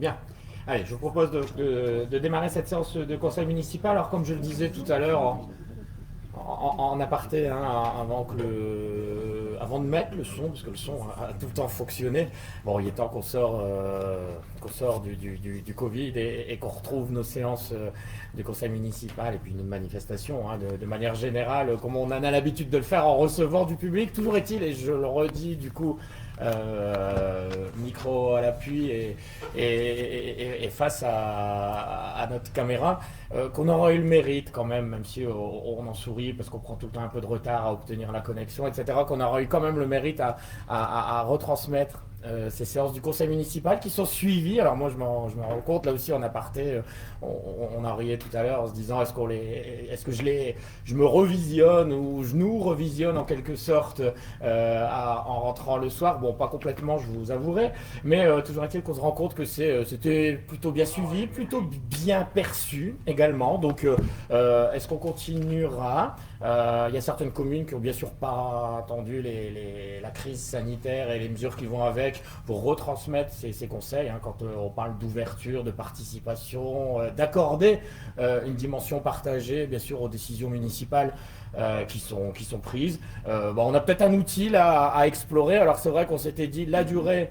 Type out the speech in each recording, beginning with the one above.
Bien. Allez, je vous propose de démarrer cette séance de conseil municipal. Alors, comme je le disais tout à l'heure en aparté, hein, avant de mettre le son, parce que le son a tout le temps fonctionné, bon, il est temps qu'on sort du Covid et qu'on retrouve nos séances de conseil municipal et puis nos manifestations, hein, de manière générale, comme on en a l'habitude de le faire en recevant du public. Toujours est-il, et je le redis du coup, micro à l'appui et face à notre caméra, qu'on aura eu le mérite quand même si on en sourit parce qu'on prend tout le temps un peu de retard à obtenir la connexion, etc., qu'on aura eu quand même le mérite à retransmettre ces séances du conseil municipal qui sont suivies. Alors moi je me rends compte là aussi en aparté, on en riait tout à l'heure en se disant est-ce que je me revisionne ou je nous revisionne en quelque sorte en rentrant le soir. Bon, pas complètement, je vous avouerai, mais toujours est-il qu'on se rend compte que c'était plutôt bien suivi, plutôt bien perçu également. Donc, est-ce qu'on continuera? Il y a certaines communes qui ont bien sûr pas attendu la crise sanitaire et les mesures qui vont avec pour retransmettre ces conseils, hein, quand on parle d'ouverture, de participation, d'accorder une dimension partagée, bien sûr, aux décisions municipales qui sont prises. Bon, on a peut-être un outil là à explorer. Alors c'est vrai qu'on s'était dit la durée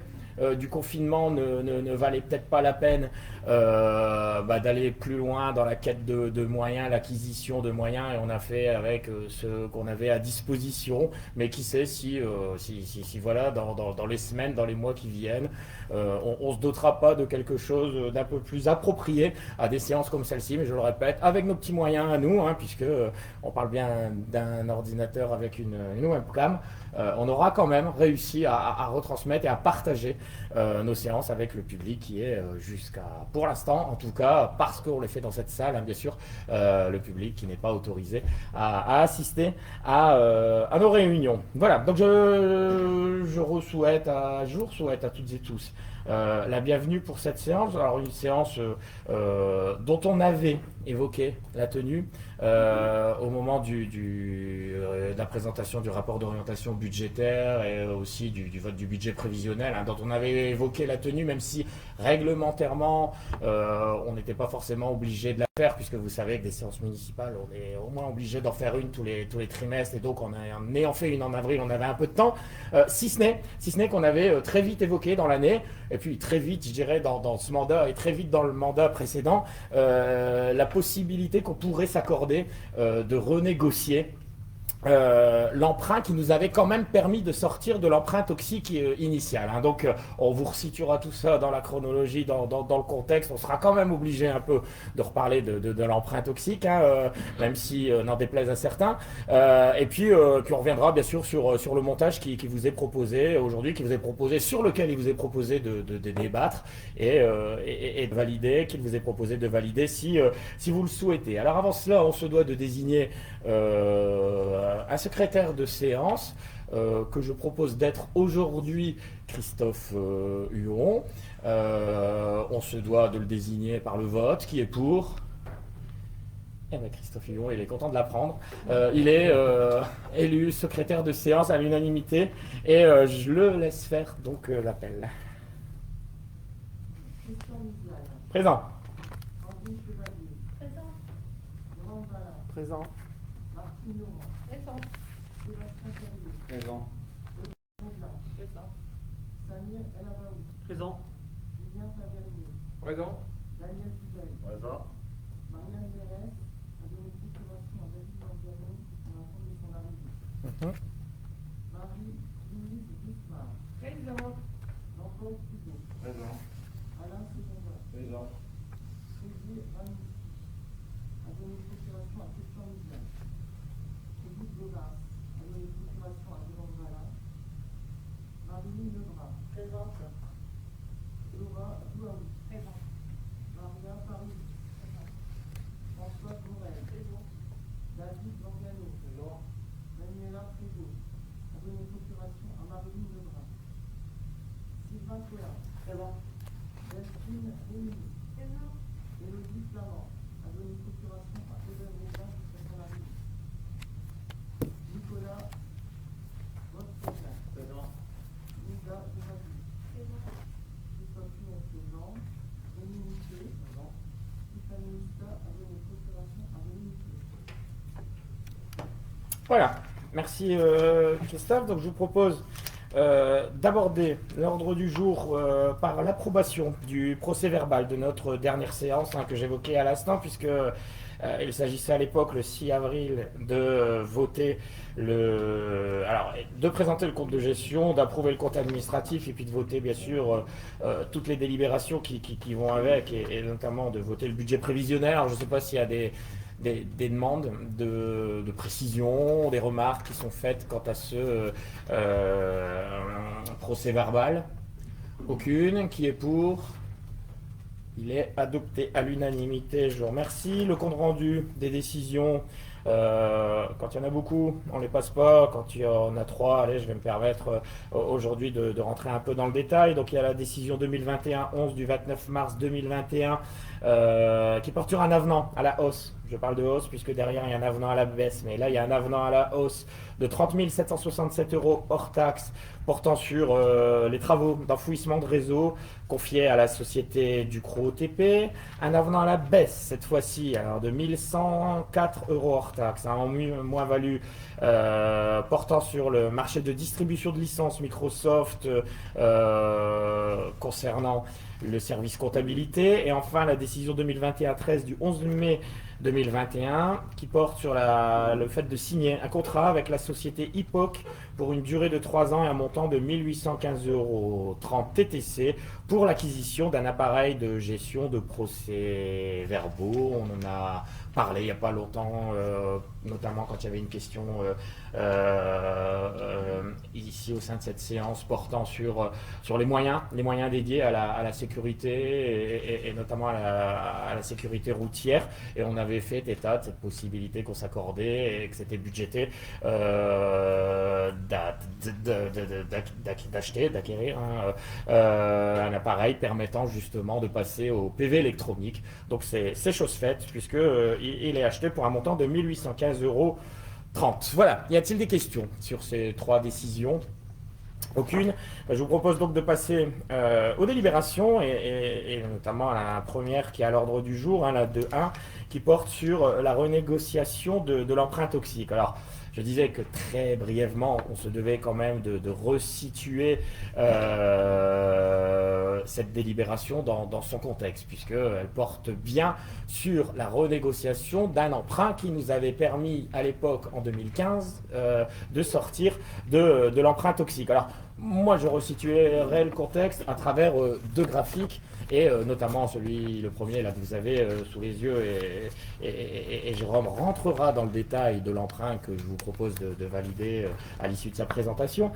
du confinement ne valait peut-être pas la peine d'aller plus loin dans la quête de moyens, l'acquisition de moyens, et on a fait avec ce qu'on avait à disposition. Mais qui sait si voilà, dans les semaines, dans les mois qui viennent, on se dotera pas de quelque chose d'un peu plus approprié à des séances comme celle-ci. Mais je le répète, avec nos petits moyens à nous, hein, puisque on parle bien d'un ordinateur avec une webcam, on aura quand même réussi à retransmettre et à partager nos séances avec le public qui est jusqu'à, pour l'instant en tout cas, parce qu'on les fait dans cette salle, hein, bien sûr, le public qui n'est pas autorisé à assister à nos réunions. Voilà, donc je vous souhaite à toutes et tous la bienvenue pour cette séance. Alors une séance dont on avait évoqué la tenue au moment de la présentation du rapport d'orientation budgétaire et aussi du vote du budget prévisionnel, hein, dont on avait évoqué la tenue, même si réglementairement on n'était pas forcément obligé de la faire, puisque vous savez que des séances municipales, on est au moins obligé d'en faire une tous les trimestres, et donc en ayant fait une en avril, on avait un peu de temps, si ce n'est qu'on avait très vite évoqué dans l'année, et puis très vite, je dirais, dans ce mandat, et très vite dans le mandat précédent, la possibilité qu'on pourrait s'accorder de renégocier l'emprunt qui nous avait quand même permis de sortir de l'emprunt toxique initial, hein. Donc on vous resituera tout ça dans la chronologie, dans le contexte. On sera quand même obligé un peu de reparler de l'emprunt toxique, hein, même si n'en déplaise à certains. Puis on reviendra bien sûr sur le montage qui vous est proposé aujourd'hui, sur lequel il vous est proposé de débattre et de valider, qu'il vous est proposé de valider si vous le souhaitez. Alors avant cela, on se doit de désigner un secrétaire de séance que je propose d'être aujourd'hui Christophe Huon. On se doit de le désigner par le vote. Qui est pour? Eh bien, Christophe Huon, il est content de l'apprendre. Il est élu secrétaire de séance à l'unanimité et je le laisse faire donc l'appel. Présent. Présent. Présent. Présent. Présent. Présent. Mhm. Présent. Présent. Présent. Présente. Présent. Présent. Présent. Voilà, merci Christophe. Donc je vous propose d'aborder l'ordre du jour par l'approbation du procès-verbal de notre dernière séance que j'évoquais à l'instant, puisque il s'agissait à l'époque, le 6 avril, de voter de présenter le compte de gestion, d'approuver le compte administratif et puis de voter bien sûr toutes les délibérations qui vont avec et notamment de voter le budget prévisionnel. Alors je ne sais pas s'il y a des demandes de précision, des remarques qui sont faites quant à ce procès verbal. Aucune. Qui est pour? Il est adopté à l'unanimité, je vous remercie. Le compte rendu des décisions, quand il y en a beaucoup, on ne les passe pas. Quand il y en a trois, allez, je vais me permettre aujourd'hui de rentrer un peu dans le détail. Donc il y a la décision 2021-11 du 29 mars 2021 qui porte sur un avenant à la hausse. Je parle de hausse puisque derrière il y a un avenant à la baisse, mais là il y a un avenant à la hausse de 30 767 € hors taxe portant sur les travaux d'enfouissement de réseau confiés à la société Ducrot OTP. Un avenant à la baisse cette fois-ci, alors de 1104 € hors taxe, en moins-value portant sur le marché de distribution de licences Microsoft concernant le service comptabilité. Et enfin la décision 2021-13 du 11 mai 2021 qui porte sur le fait de signer un contrat avec la société Epoch pour une durée de 3 ans et un montant de 1815,30 € TTC pour l'acquisition d'un appareil de gestion de procès-verbaux. On en a parlé il n'y a pas longtemps, notamment quand il y avait une question ici au sein de cette séance portant sur les moyens dédiés à la sécurité et notamment à la sécurité routière. Et on avait fait état de cette possibilité qu'on s'accordait et que c'était budgété d'acquérir un appareil permettant justement de passer au PV électronique. Donc c'est chose faite puisque il est acheté pour un montant de 1815,30 €. Voilà, y a-t-il des questions sur ces trois décisions? Aucune. Je vous propose donc de passer aux délibérations et notamment à la première qui est à l'ordre du jour, la 2.1, qui porte sur la renégociation de l'emprunt toxique. Alors, je disais que très brièvement, on se devait quand même de resituer cette délibération dans son contexte, puisqu'elle porte bien sur la renégociation d'un emprunt qui nous avait permis à l'époque, en 2015, de sortir de l'emprunt toxique. Alors, moi, je resituerai le contexte à travers deux graphiques, et notamment le premier là que vous avez sous les yeux, et Jérôme rentrera dans le détail de l'emprunt que je vous propose de valider à l'issue de sa présentation.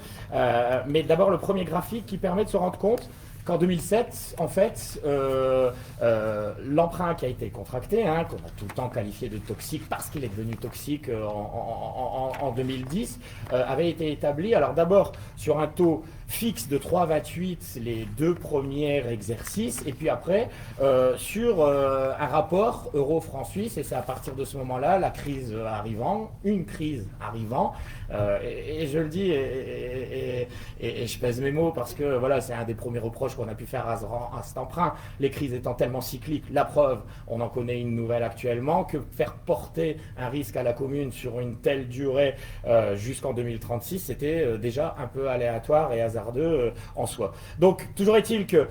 Mais d'abord le premier graphique qui permet de se rendre compte qu'en 2007, en fait, l'emprunt qui a été contracté, qu'on a tout le temps qualifié de toxique parce qu'il est devenu toxique en 2010, avait été établi, alors d'abord sur un taux fixe de 3,28 les deux premiers exercices, et puis après sur un rapport euro-franc suisse, et c'est à partir de ce moment-là, une crise arrivant, et je le dis, et je pèse mes mots parce que voilà, c'est un des premiers reproches qu'on a pu faire à cet emprunt, les crises étant tellement cycliques. La preuve, on en connaît une nouvelle actuellement, que faire porter un risque à la commune sur une telle durée jusqu'en 2036, c'était déjà un peu aléatoire et hasardeux en soi. Donc, toujours est-il que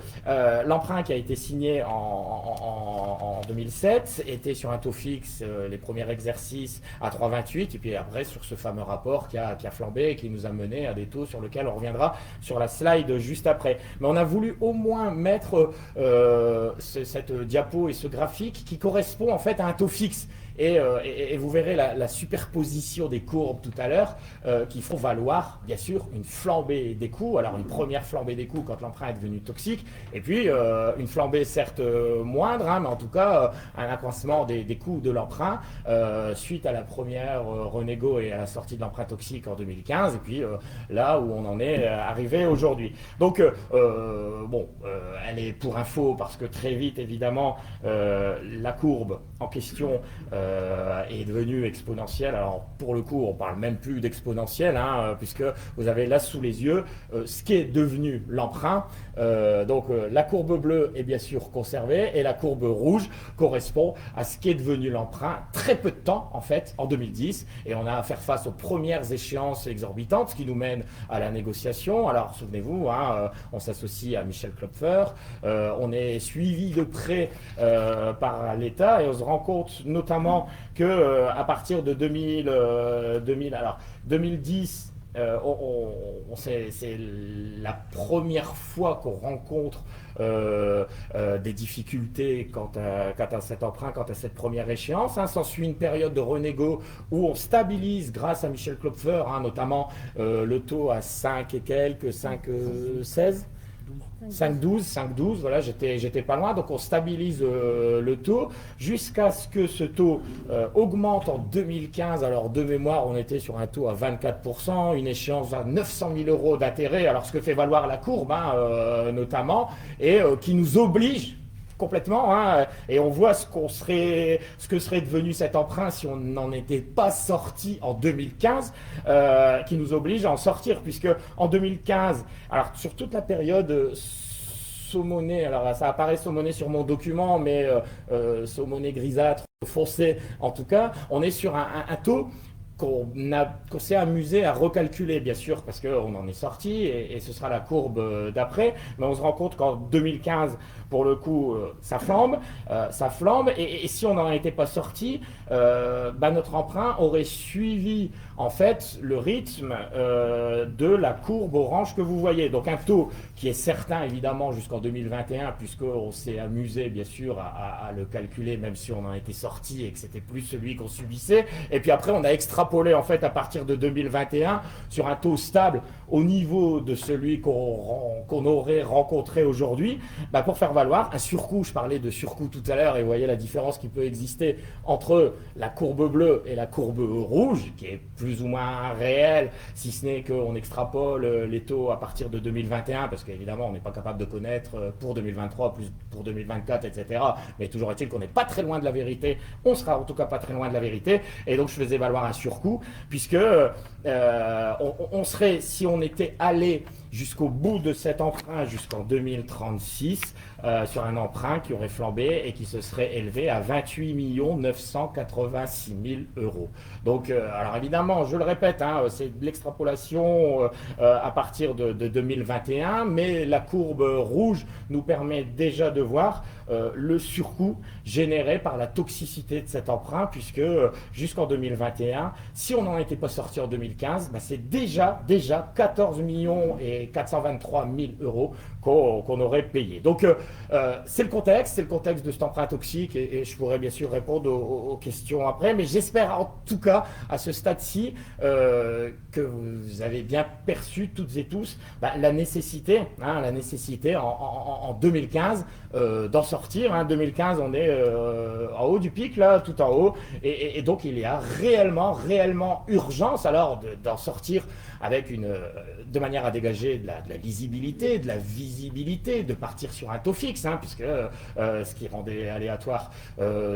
l'emprunt qui a été signé en 2007 était sur un taux fixe, les premiers exercices à 3,28, et puis après sur ce fameux rapport qui a flambé et qui nous a mené à des taux sur lesquels on reviendra sur la slide juste après. Mais on a voulu au moins mettre cette diapo et ce graphique qui correspond en fait à un taux fixe. Et vous verrez la superposition des courbes tout à l'heure qui font valoir bien sûr une flambée des coûts. Alors une première flambée des coûts quand l'emprunt est devenu toxique, et puis une flambée certes moindre, mais en tout cas un accroissement des coûts de l'emprunt suite à la première renégo et à la sortie de l'emprunt toxique en 2015, et puis là où on en est arrivé aujourd'hui. Donc elle est pour info parce que très vite évidemment la courbe en question est devenu exponentiel. Alors pour le coup, on parle même plus d'exponentiel, hein, puisque vous avez là sous les yeux ce qui est devenu l'emprunt. Donc la courbe bleue est bien sûr conservée et la courbe rouge correspond à ce qui est devenu l'emprunt très peu de temps en fait, en 2010, et on a à faire face aux premières échéances exorbitantes, ce qui nous mène à la négociation. Alors souvenez-vous, hein, on s'associe à Michel Klopfer, on est suivi de près par l'État et on se rend compte notamment que à partir de 2010, c'est la première fois qu'on rencontre des difficultés quant à cet emprunt, quant à cette première échéance. Hein. S'ensuit une période de renégo où on stabilise grâce à Michel Klopfer, hein, notamment le taux à 5 et quelques, 5,16. 5,12, voilà, j'étais pas loin, donc on stabilise le taux jusqu'à ce que ce taux augmente en 2015. Alors de mémoire, on était sur un taux à 24%, une échéance à 900 000 euros d'intérêt, alors ce que fait valoir la courbe, hein, notamment, et qui nous oblige complètement, hein, et on voit ce que serait devenu cet emprunt si on n'en était pas sorti en 2015, qui nous oblige à en sortir, puisque en 2015, alors sur toute la période saumonée, alors ça apparaît saumonné sur mon document, mais saumonné grisâtre, foncé en tout cas, on est sur un taux qu'on s'est amusé à recalculer, bien sûr, parce qu'on en est sorti, et ce sera la courbe d'après, mais on se rend compte qu'en 2015, pour le coup, ça flambe, et si on n'en était pas sorti, notre emprunt aurait suivi en fait le rythme de la courbe orange que vous voyez. Donc un taux qui est certain évidemment jusqu'en 2021, puisqu'on s'est amusé bien sûr à le calculer, même si on en était sorti et que c'était plus celui qu'on subissait. Et puis après on a extrapolé en fait à partir de 2021 sur un taux stable au niveau de celui qu'on aurait rencontré aujourd'hui, pour faire valoir un surcoût. Je parlais de surcoût tout à l'heure, et vous voyez la différence qui peut exister entre la courbe bleue et la courbe rouge, qui est plus ou moins réelle, si ce n'est qu'on extrapole les taux à partir de 2021, parce qu'évidemment on n'est pas capable de connaître pour 2023, plus pour 2024, etc. Mais toujours est-il qu'on n'est pas très loin de la vérité, on sera en tout cas pas très loin de la vérité, et donc je faisais valoir un surcoût, puisque on serait, si on était allé jusqu'au bout de cet emprunt, jusqu'en 2036, sur un emprunt qui aurait flambé et qui se serait élevé à 28 986 000 euros. Donc, alors évidemment, je le répète, hein, c'est de l'extrapolation à partir de 2021, mais la courbe rouge nous permet déjà de voir le surcoût généré par la toxicité de cet emprunt, puisque jusqu'en 2021, si on n'en était pas sorti en 2015, c'est déjà 14 millions et 423 000 euros qu'on aurait payé. Donc c'est le contexte de cet emprunt toxique, et je pourrais bien sûr répondre aux questions après, mais j'espère en tout cas à ce stade-ci que vous avez bien perçu toutes et tous la nécessité en 2015 d'en sortir. Hein. 2015, on est en haut du pic, là, tout en haut, et donc il y a réellement urgence alors d'en sortir avec de manière à dégager de la lisibilité, de la visibilité, de partir sur un taux fixe, hein, puisque ce qui rendait aléatoire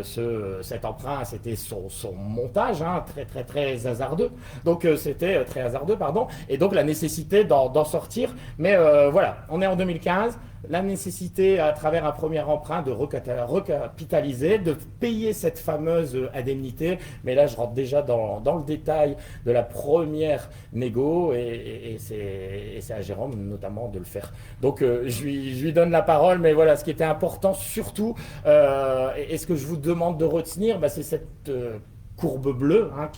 cet emprunt, c'était son montage, hein, très hasardeux. Donc c'était très hasardeux, pardon, et donc la nécessité d'en sortir. Mais voilà, on est en 2015. La nécessité, à travers un premier emprunt, de recapitaliser, de payer cette fameuse indemnité. Mais là, je rentre déjà dans le détail de la première négo, et c'est à Jérôme notamment de le faire. Donc, je lui donne la parole, mais voilà, ce qui était important surtout, et ce que je vous demande de retenir, c'est cette courbe bleue, hein,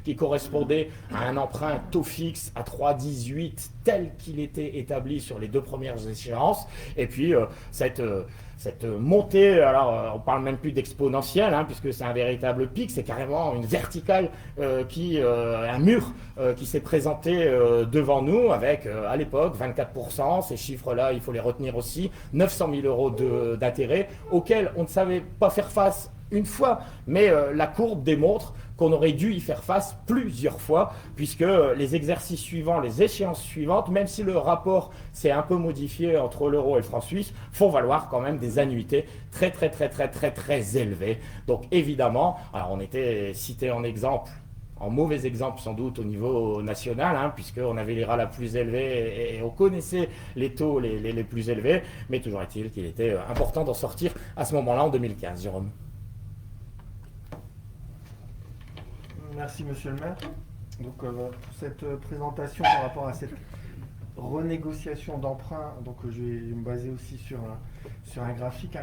qui correspondait à un emprunt taux fixe à 3,18 tel qu'il était établi sur les deux premières échéances, et puis cette montée, alors on parle même plus d'exponentielle, hein, puisque c'est un véritable pic, c'est carrément une verticale, un mur qui s'est présenté devant nous avec à l'époque 24%, ces chiffres-là il faut les retenir aussi, 900 000 euros d'intérêt auxquels on ne savait pas faire face une fois, mais la courbe démontre qu'on aurait dû y faire face plusieurs fois, puisque les exercices suivants, les échéances suivantes, même si le rapport s'est un peu modifié entre l'euro et le franc suisse, font valoir quand même des annuités très très très très très très élevées. Donc évidemment, alors on était cité en exemple, en mauvais exemple sans doute au niveau national, hein, puisqu'on avait l'IRA la plus élevée et on connaissait les taux les plus élevés, mais toujours est-il qu'il était important d'en sortir à ce moment-là en 2015, Jérôme. Merci Monsieur le maire. Donc, pour cette présentation par rapport à cette renégociation d'emprunt, donc je vais me baser aussi sur un graphique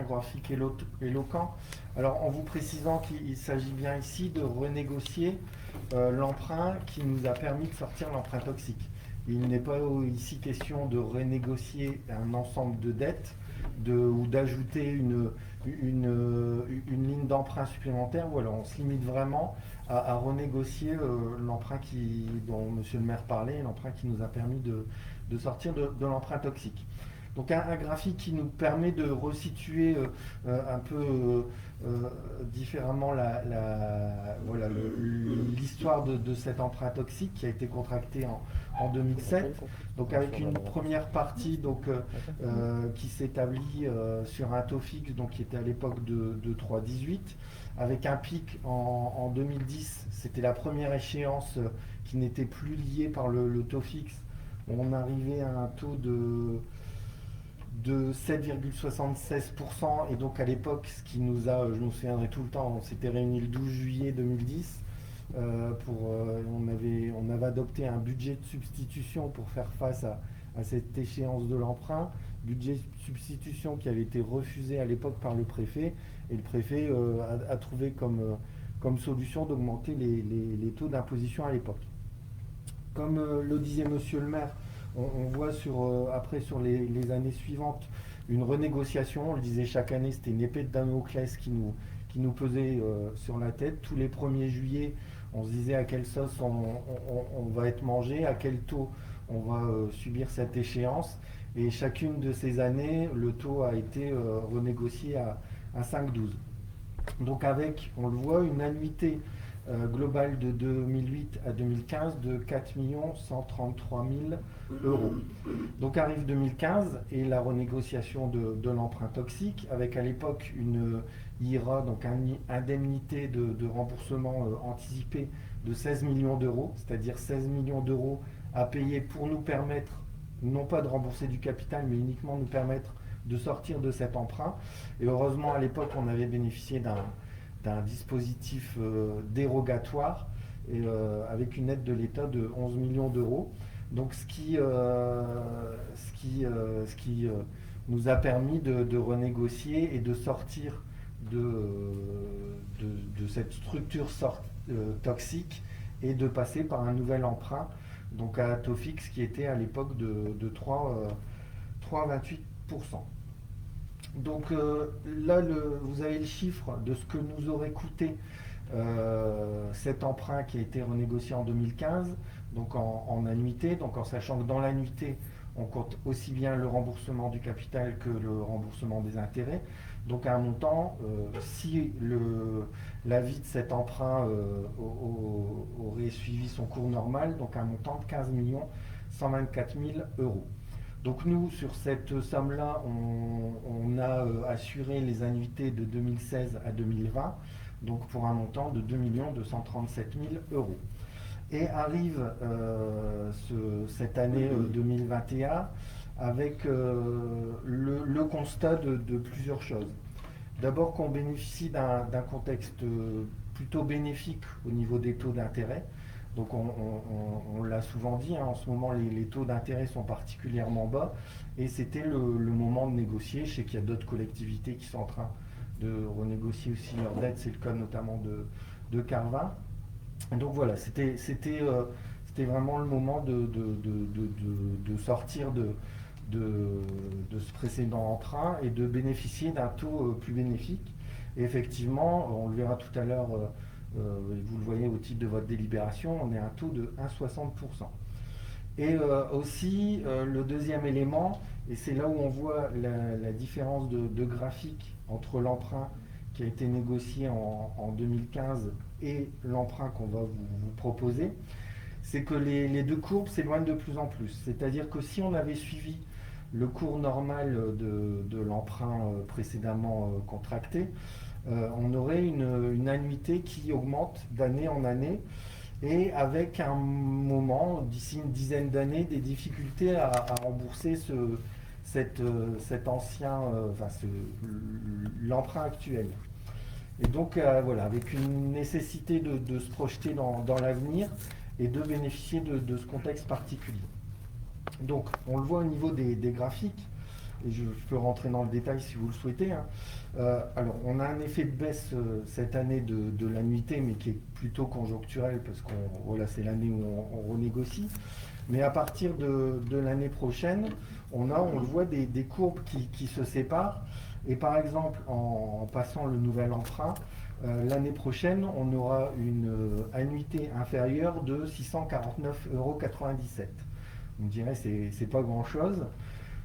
éloquent. Alors en vous précisant qu'il s'agit bien ici de renégocier l'emprunt qui nous a permis de sortir l'emprunt toxique. Il n'est pas ici question de renégocier un ensemble de dettes ou d'ajouter une ligne d'emprunt supplémentaire. Voilà, on se limite vraiment à renégocier l'emprunt dont Monsieur le maire parlait, l'emprunt qui nous a permis de sortir de l'emprunt toxique. Donc un graphique qui nous permet de resituer un peu différemment l'histoire de cet emprunt toxique qui a été contracté en 2007. Donc avec une première partie qui s'établit sur un taux fixe qui était à l'époque de 3,18, avec un pic en 2010. C'était la première échéance qui n'était plus liée par le taux fixe. On arrivait à un taux de 7,76%, et donc à l'époque, ce qui nous a, je me souviendrai tout le temps, on s'était réunis le 12 juillet 2010, on avait adopté un budget de substitution pour faire face à cette échéance de l'emprunt, budget de substitution qui avait été refusé à l'époque par le préfet, et le préfet a trouvé comme solution d'augmenter les taux d'imposition à l'époque. Comme le disait Monsieur le maire, on voit après sur les années suivantes une renégociation. On le disait, chaque année c'était une épée de Damoclès qui nous pesait sur la tête. Tous les 1er juillet, on se disait à quelle sauce on va être mangé, à quel taux on va subir cette échéance. Et chacune de ces années, le taux a été renégocié à 5,12. Donc avec, on le voit, une annuité globale de 2008 à 2015 de 4 133 000 euros. Donc arrive 2015 et la renégociation de l'emprunt toxique, avec à l'époque une IRA, donc une indemnité de remboursement anticipé de 16 millions d'euros, c'est-à-dire 16 millions d'euros à payer pour nous permettre, non pas de rembourser du capital, mais uniquement nous permettre de sortir de cet emprunt. Et heureusement, à l'époque, on avait bénéficié d'un dispositif dérogatoire et avec une aide de l'État de 11 millions d'euros. Donc ce qui nous a permis de renégocier et de sortir de cette structure toxique et de passer par un nouvel emprunt, donc à taux fixe qui était à l'époque de 3,28%. Donc là, vous avez le chiffre de ce que nous aurait coûté cet emprunt qui a été renégocié en 2015, donc en annuité, donc en sachant que dans l'annuité, on compte aussi bien le remboursement du capital que le remboursement des intérêts. Donc à un montant, si l'avis de cet emprunt aurait suivi son cours normal, donc un montant de 15 124 000 euros. Donc nous, sur cette somme-là, on a assuré les annuités de 2016 à 2020, donc pour un montant de 2 237 000 euros. Et arrive cette année 2021 avec le constat de plusieurs choses. D'abord qu'on bénéficie d'un contexte plutôt bénéfique au niveau des taux d'intérêt. Donc on l'a souvent dit, hein, en ce moment les taux d'intérêt sont particulièrement bas et c'était le moment de négocier. Je sais qu'il y a d'autres collectivités qui sont en train de renégocier aussi leurs dettes, c'est le cas notamment de Carvin. Donc voilà, c'était vraiment le moment de sortir de ce précédent emprunt et de bénéficier d'un taux plus bénéfique. Et effectivement, on le verra tout à l'heure, vous le voyez au titre de votre délibération, on est à un taux de 1,60%. Et aussi, le deuxième élément, et c'est là où on voit la différence de graphique entre l'emprunt qui a été négocié en 2015 et l'emprunt qu'on va vous proposer, c'est que les deux courbes s'éloignent de plus en plus. C'est-à-dire que si on avait suivi le cours normal de l'emprunt précédemment contracté, on aurait une annuité qui augmente d'année en année et avec un moment, d'ici une dizaine d'années, des difficultés à rembourser cet ancien, l'emprunt actuel. Et donc voilà, avec une nécessité de se projeter dans l'avenir et de bénéficier de ce contexte particulier. Donc on le voit au niveau des graphiques, et je peux rentrer dans le détail si vous le souhaitez. Hein. Alors on a un effet de baisse cette année de l'annuité, mais qui est plutôt conjoncturel, parce que voilà, c'est l'année où on renégocie. Mais à partir de l'année prochaine, on le voit des courbes qui se séparent. Et par exemple, en passant le nouvel emprunt, l'année prochaine, on aura une annuité inférieure de 649,97 €. On me dirait c'est pas grand-chose.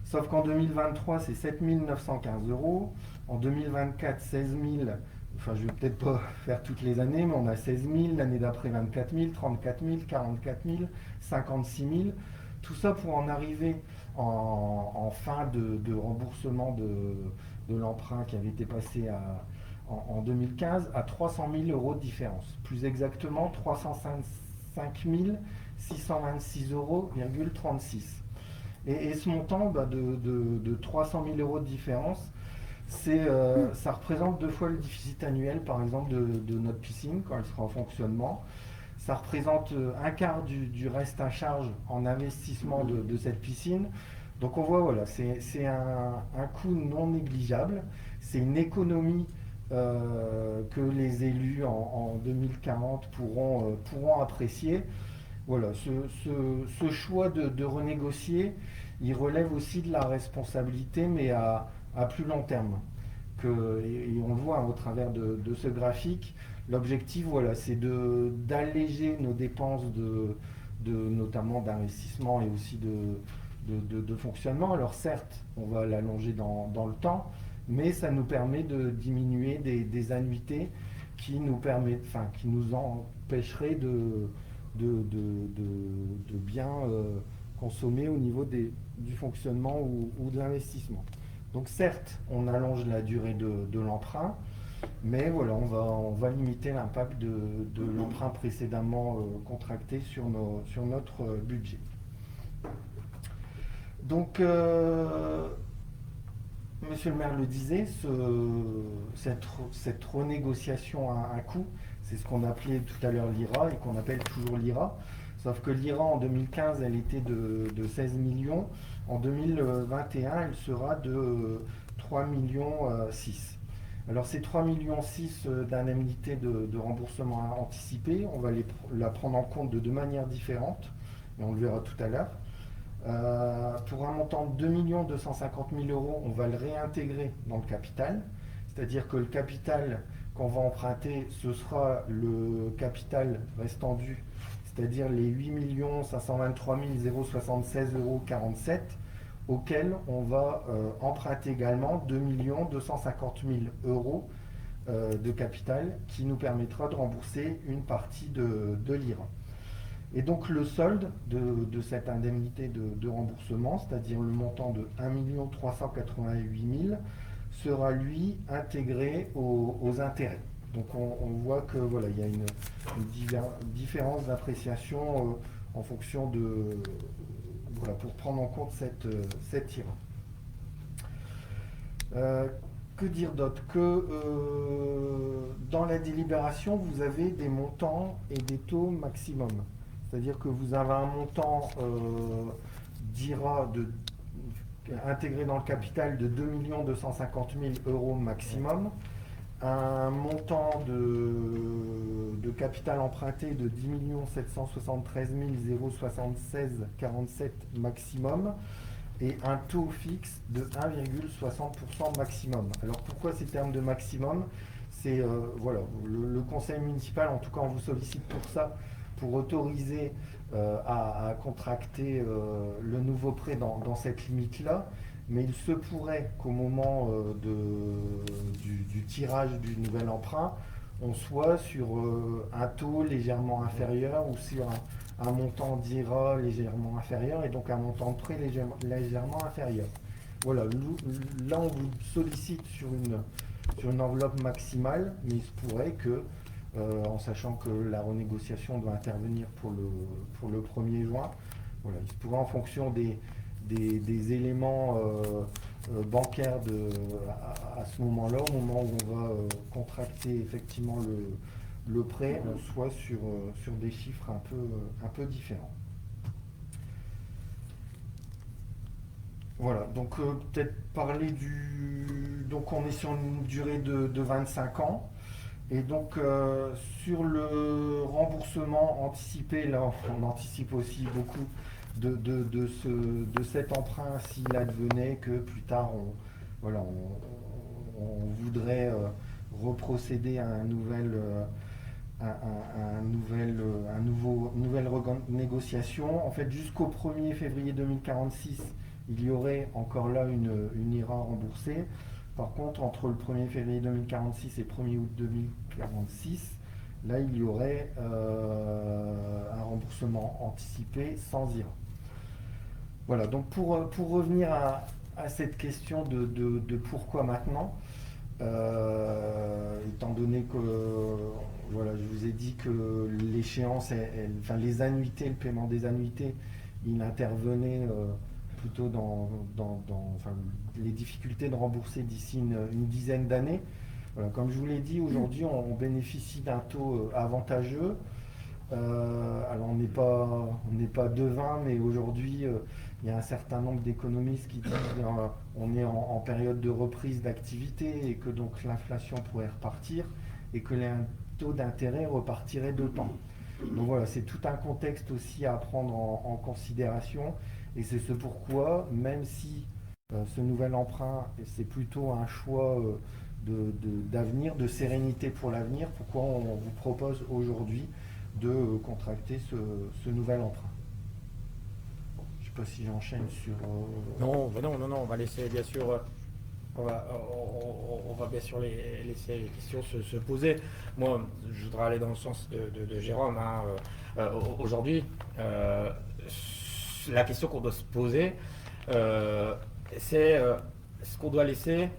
Sauf qu'en 2023, c'est 7 915 €. En 2024, 16 000. Enfin, je vais peut-être pas faire toutes les années, mais on a 16 000. L'année d'après, 24 000, 34 000, 44 000, 56 000. Tout ça pour en arriver en fin de remboursement de l'emprunt qui avait été passé en 2015 à 300 000 € de différence. Plus exactement, 305 626,36 €. Et ce montant de 300 000 € de différence, ça représente 2 fois le déficit annuel, par exemple, de notre piscine quand elle sera en fonctionnement. Ça représente un quart du reste à charge en investissement de cette piscine. Donc on voit, voilà, c'est un coût non négligeable. C'est une économie que les élus en 2040 pourront apprécier. Voilà, ce choix de renégocier, il relève aussi de la responsabilité, mais à plus long terme. Et on le voit au travers de ce graphique. L'objectif, voilà, c'est d'alléger nos dépenses notamment d'investissement et aussi de fonctionnement. Alors certes, on va l'allonger dans le temps, mais ça nous permet de diminuer des annuités qui nous empêcheraient de bien consommer au niveau du fonctionnement ou de l'investissement. Donc certes, on allonge la durée de l'emprunt, mais voilà, on va limiter l'impact de l'emprunt précédemment contracté sur notre budget. Donc, Monsieur le maire le disait, cette renégociation a un coût. C'est ce qu'on appelait tout à l'heure l'IRA et qu'on appelle toujours l'IRA. Sauf que l'IRA en 2015, elle était de 16 millions. En 2021, elle sera de 3,6 millions. Alors ces 3,6 millions d'indemnités de remboursement anticipé, on va la prendre en compte de deux manières différentes, et on le verra tout à l'heure. Pour un montant de 2 250 000 €, on va le réintégrer dans le capital, c'est-à-dire que le capital qu'on va emprunter, ce sera le capital restant dû, c'est-à-dire les 8 523 076,47 €, auquel on va emprunter également 2 250 000 € de capital qui nous permettra de rembourser une partie de l'IRA. Et donc le solde de cette indemnité de remboursement, c'est-à-dire le montant de 1 388 000, sera lui intégré aux intérêts. Donc on voit que voilà, il y a une différence d'appréciation en fonction voilà, pour prendre en compte cette IRA. Que dire d'autre? Dans la délibération, vous avez des montants et des taux maximum. C'est-à-dire que vous avez un montant d'IRA intégré dans le capital de 2 250 000 € maximum, un montant de capital emprunté de 10 773 076,47 € maximum, et un taux fixe de 1,60% maximum. Alors pourquoi ces termes de maximum? C'est voilà, le conseil municipal, en tout cas on vous sollicite pour ça, pour autoriser à contracter le nouveau prêt dans cette limite-là. mais il se pourrait qu'au moment du tirage du nouvel emprunt, on soit sur un taux légèrement inférieur ou sur un montant d'IRA légèrement inférieur et donc un montant de prêt légèrement inférieur. Voilà, là on vous sollicite sur une enveloppe maximale, mais il se pourrait que, en sachant que la renégociation doit intervenir pour le 1er juin, voilà, il se pourrait en fonction des éléments bancaires à ce moment-là, au moment où on va contracter effectivement le prêt, on soit sur des chiffres un peu différents. Voilà, donc peut-être parler donc on est sur une durée de 25 ans. Et donc sur le remboursement anticipé, là on anticipe aussi beaucoup de cet emprunt s'il advenait que plus tard on voudrait reprocéder à une nouvelle négociation. En fait, jusqu'au 1er février 2046, il y aurait encore là une IRA remboursée. Par contre, entre le 1er février 2046 et 1er août 2046, là, il y aurait un remboursement anticipé sans IRA. Voilà, donc pour revenir à cette question de pourquoi maintenant, étant donné que voilà, je vous ai dit que l'échéance, enfin les annuités, le paiement des annuités, il intervenait plutôt enfin, les difficultés de rembourser d'ici une dizaine d'années. Voilà, comme je vous l'ai dit, aujourd'hui on bénéficie d'un taux avantageux. Alors on n'est pas devin, mais aujourd'hui il y a un certain nombre d'économistes qui disent qu'on est en période de reprise d'activité et que donc l'inflation pourrait repartir et que les taux d'intérêt repartiraient d'autant. Donc voilà, c'est tout un contexte aussi à prendre en considération et c'est ce pourquoi, même si ce nouvel emprunt c'est plutôt un choix d'avenir, de sérénité pour l'avenir, pourquoi on vous propose aujourd'hui de contracter ce nouvel emprunt. Je ne sais pas si j'enchaîne sur... Non, on va laisser bien sûr... On va bien sûr laisser les questions se poser. Moi, je voudrais aller dans le sens de Jérôme. Aujourd'hui, la question qu'on doit se poser, c'est ce qu'on doit laisser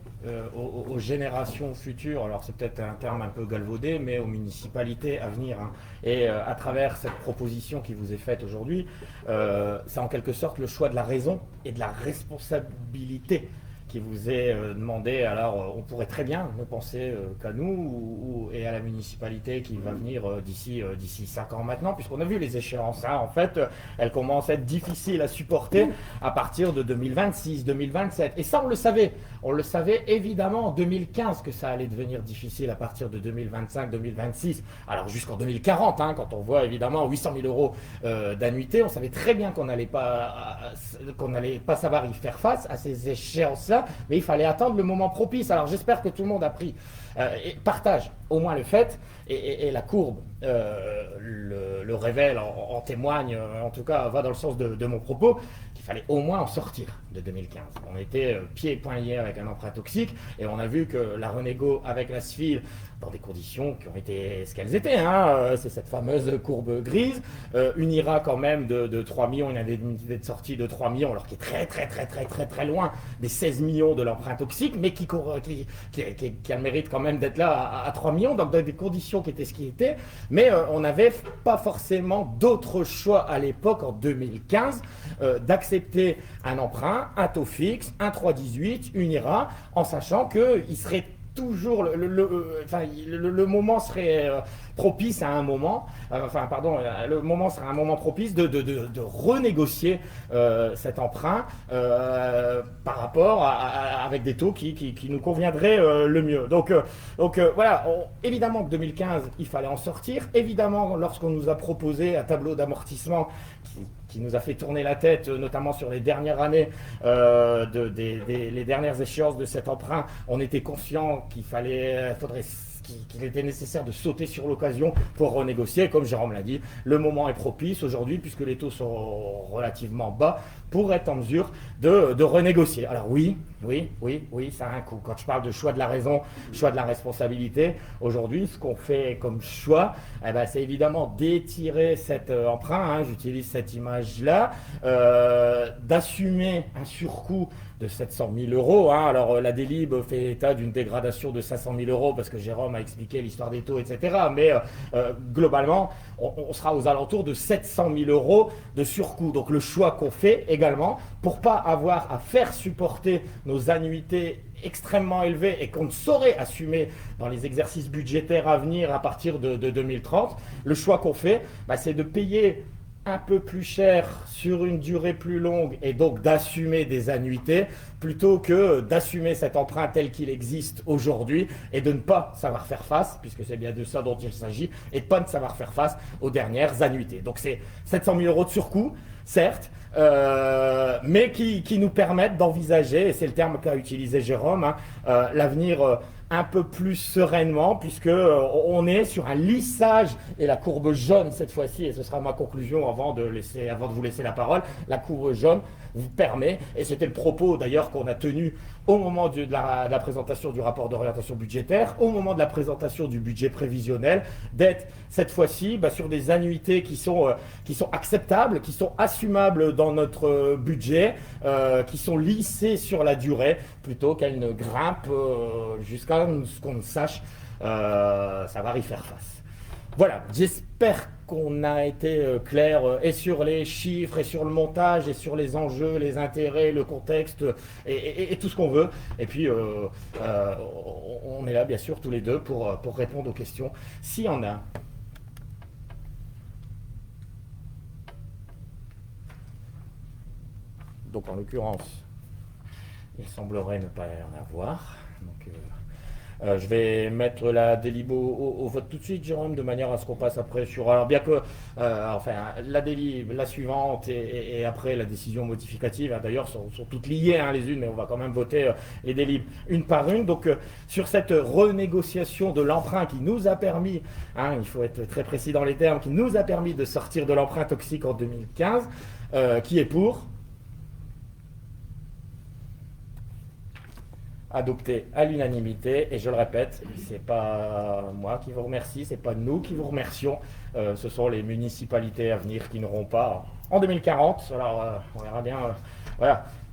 aux générations futures. Alors c'est peut-être un terme un peu galvaudé, mais aux municipalités à venir. Et à travers cette proposition qui vous est faite aujourd'hui, c'est en quelque sorte le choix de la raison et de la responsabilité qui vous est demandé. Alors on pourrait très bien ne penser qu'à nous et à la municipalité qui va venir d'ici 5 ans maintenant, puisqu'on a vu les échéances. En fait, elles commencent à être difficiles à supporter à partir de 2026, 2027. Et ça, on le savait. On le savait évidemment en 2015 que ça allait devenir difficile à partir de 2025, 2026. Alors jusqu'en 2040, quand on voit évidemment 800 000 euros d'annuité, on savait très bien qu'on n'allait pas savoir y faire face à ces échéances-là. Mais il fallait attendre le moment propice. Alors j'espère que tout le monde a pris et partage au moins le fait, et la courbe le révèle, en témoigne, en tout cas va dans le sens de mon propos, qu'il fallait au moins en sortir de 2015. On était pieds et poings liés avec un emprunt toxique, et on a vu que la renégo avec la SFIL, dans des conditions qui ont été ce qu'elles étaient, c'est cette fameuse courbe grise, une IRA quand même de 3 millions, une indemnité de sortie de 3 millions, alors qui est très loin des 16 millions de l'emprunt toxique, mais qui a le mérite quand même d'être là à 3 millions, donc dans des conditions qui étaient ce qui étaient, mais on n'avait pas forcément d'autre choix à l'époque, en 2015, d'accepter un emprunt, un taux fixe, un 3,18, une IRA, en sachant qu'il serait toujours le moment serait propice à un moment, le moment serait un moment propice de renégocier cet emprunt par rapport avec des taux qui nous conviendraient le mieux. Donc voilà, évidemment que 2015, il fallait en sortir. Évidemment, lorsqu'on nous a proposé un tableau d'amortissement qui nous a fait tourner la tête, notamment sur les dernières années, les dernières échéances de cet emprunt, on était conscient qu'il faudrait qu'il était nécessaire de sauter sur l'occasion pour renégocier. Comme Jérôme l'a dit, le moment est propice aujourd'hui puisque les taux sont relativement bas pour être en mesure de renégocier. Alors oui, ça a un coût. Quand je parle de choix de la raison, choix de la responsabilité, aujourd'hui, ce qu'on fait comme choix, c'est évidemment d'étirer cet emprunt, j'utilise cette image-là, d'assumer un surcoût de 700 000 euros. Alors la Délib fait état d'une dégradation de 500 000 euros parce que Jérôme a expliqué l'histoire des taux, etc. Mais globalement, on sera aux alentours de 700 000 euros de surcoût. Donc le choix qu'on fait également, pour pas avoir à faire supporter nos annuités extrêmement élevées et qu'on ne saurait assumer dans les exercices budgétaires à venir à partir de 2030, le choix qu'on fait, c'est de payer un peu plus cher sur une durée plus longue et donc d'assumer des annuités plutôt que d'assumer cet emprunt tel qu'il existe aujourd'hui et de ne pas savoir faire face, puisque c'est bien de ça dont il s'agit, et de ne pas savoir faire face aux dernières annuités. Donc c'est 700 000 euros de surcoût, certes, mais qui nous permettent d'envisager, et c'est le terme qu'a utilisé Jérôme, l'avenir un peu plus sereinement, puisque on est sur un lissage, et la courbe jaune cette fois-ci, et ce sera ma conclusion avant de vous laisser la parole, la courbe jaune vous permet, et c'était le propos d'ailleurs qu'on a tenu au moment de la présentation du rapport d'orientation budgétaire, au moment de la présentation du budget prévisionnel, d'être cette fois-ci sur des annuités qui sont acceptables, qui sont assumables dans notre budget, qui sont lissées sur la durée, plutôt qu'elles ne grimpent jusqu'à ce qu'on ne sache savoir y faire face. Voilà, j'espère qu'on a été clair et sur les chiffres, et sur le montage, et sur les enjeux, les intérêts, le contexte, et tout ce qu'on veut. Et puis, on est là, bien sûr, tous les deux pour répondre aux questions, s'il y en a. Donc, en l'occurrence, il semblerait ne pas y en avoir. Donc, je vais mettre la délib au vote tout de suite, Jérôme, de manière à ce qu'on passe après sur... Alors bien que, la délib, la suivante et après la décision modificative, d'ailleurs, sont toutes liées les unes, mais on va quand même voter les délibs une par une. Donc sur cette renégociation de l'emprunt qui nous a permis, il faut être très précis dans les termes, qui nous a permis de sortir de l'emprunt toxique en 2015, qui est pour... adopté à l'unanimité, et je le répète, c'est pas moi qui vous remercie, c'est pas nous qui vous remercions, ce sont les municipalités à venir qui n'auront pas en 2040, alors on verra bien,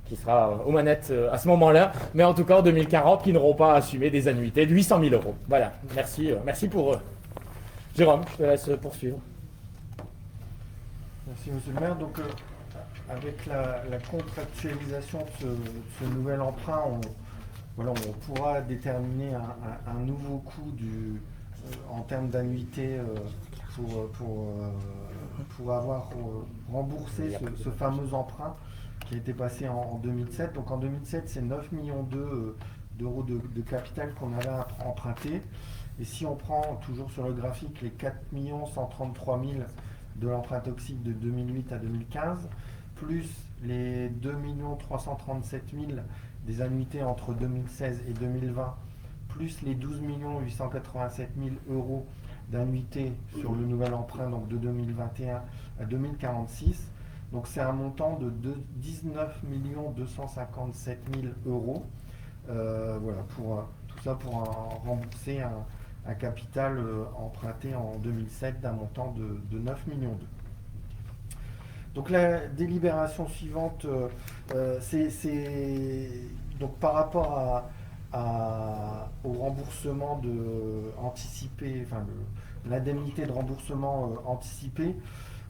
qui sera aux manettes à ce moment-là, mais en tout cas en 2040 qui n'auront pas assumé des annuités de 800 000 euros. Voilà, merci pour eux. Jérôme, je te laisse poursuivre. Merci monsieur le maire. Donc avec la contractualisation de ce nouvel emprunt, on pourra déterminer un nouveau coût en termes d'annuité pour avoir remboursé ce fameux emprunt qui a été passé en 2007. Donc en 2007, c'est 9,2 millions d'euros de capital qu'on avait emprunté. Et si on prend toujours sur le graphique les 4 133 000 de l'emprunt toxique de 2008 à 2015, plus les 2 337 000 des annuités entre 2016 et 2020, plus les 12 887 000 euros d'annuités sur le nouvel emprunt donc de 2021 à 2046. Donc c'est un montant de 19 257 000 euros. Tout ça pour rembourser un capital emprunté en 2007 d'un montant de 9 millions d'euros. Donc la délibération suivante, c'est donc par rapport au remboursement anticipé, l'indemnité de remboursement anticipé,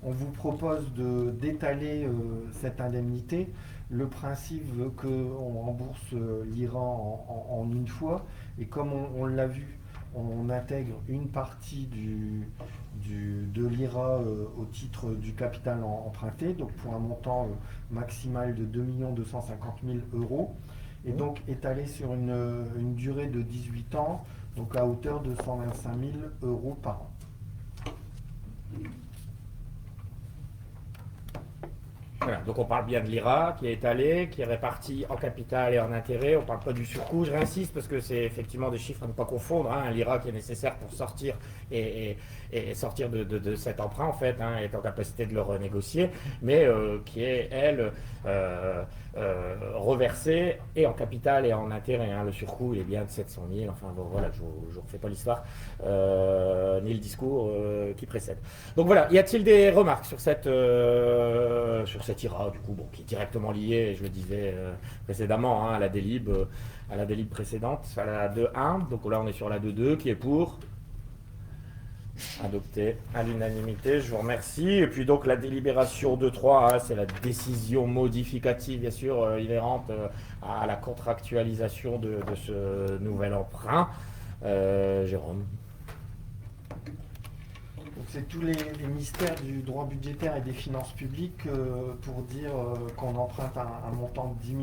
on vous propose d'étaler cette indemnité. Le principe veut qu'on rembourse l'IRA en une fois, et comme on l'a vu, on intègre une partie de l'IRA au titre du capital emprunté, donc pour un montant maximal de 2 250 000 euros, et donc étalé sur une durée de 18 ans, donc à hauteur de 125 000 euros par an. Voilà, donc on parle bien de l'IRA qui est étalé, qui est réparti en capital et en intérêt. On ne parle pas du surcoût, je réinsiste parce que c'est effectivement des chiffres à ne pas confondre. Hein. L'IRA qui est nécessaire pour sortir et sortir de cet emprunt en fait, hein, est en capacité de le renégocier, mais qui est elle reversée et en capital et en intérêt. Hein. Le surcoût il est bien de 700 000. Enfin bon voilà, je ne refais pas l'histoire ni le discours qui précède. Donc voilà, y a-t-il des remarques sur cette IRA, du coup, bon, qui est directement liée, je le disais précédemment, hein, à la délib précédente, à la 2.1. Donc là, on est sur la 2.2 qui est pour adopter à l'unanimité. Je vous remercie. Et puis donc la délibération 2.3, hein, c'est la décision modificative, bien sûr, inhérente à la contractualisation de ce nouvel emprunt. Jérôme. C'est tous les mystères du droit budgétaire et des finances publiques pour dire qu'on emprunte un montant de 10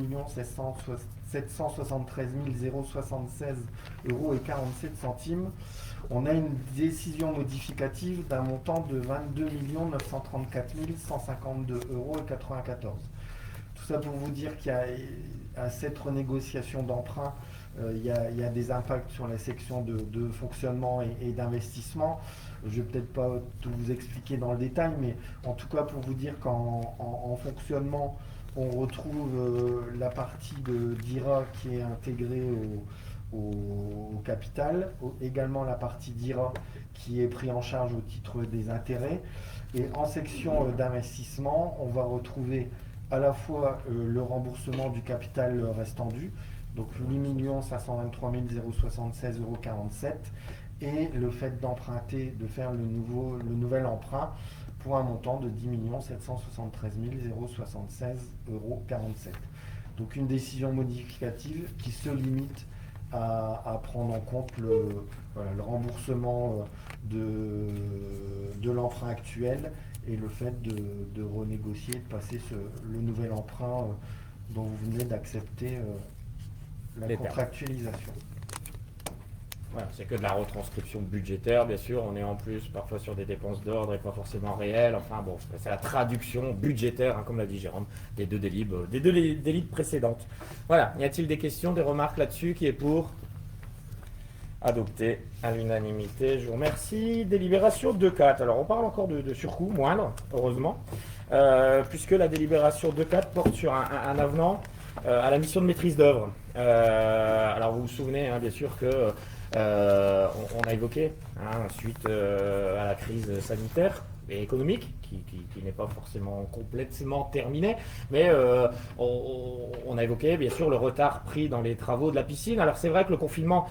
773 076 euros et 47 centimes. On a une décision modificative d'un montant de 22 934 152 euros et 94. Tout ça pour vous dire qu'il y a à cette renégociation d'emprunt, il y a des impacts sur la section de fonctionnement et d'investissement. Je ne vais peut-être pas tout vous expliquer dans le détail, mais en tout cas pour vous dire qu'en fonctionnement, on retrouve la partie d'IRA qui est intégrée au capital, également la partie d'IRA qui est prise en charge au titre des intérêts. Et en section d'investissement, on va retrouver à la fois le remboursement du capital restant dû, donc 8 523 076,47 euros, et le fait d'emprunter, de faire le nouvel emprunt pour un montant de 10 773 076,47 euros. Donc une décision modificative qui se limite à prendre en compte le remboursement de l'emprunt actuel et le fait de renégocier, de passer le nouvel emprunt dont vous venez d'accepter la contractualisation. Voilà, c'est que de la retranscription budgétaire, bien sûr. On est en plus parfois sur des dépenses d'ordre et pas forcément réelles. Enfin bon, c'est la traduction budgétaire, hein, comme l'a dit Jérôme, des deux délibs précédentes. Voilà, y a-t-il des questions, des remarques là-dessus qui est pour adopter à l'unanimité? Je vous remercie. Délibération 2.4. Alors on parle encore de surcoût, moindre, heureusement, puisque la délibération 2.4 porte sur un avenant à la mission de maîtrise d'œuvre. Alors vous vous souvenez, hein, bien sûr, que on a évoqué, hein, suite à la crise sanitaire et économique, qui n'est pas forcément complètement terminée, mais on a évoqué bien sûr le retard pris dans les travaux de la piscine. Alors c'est vrai que le confinement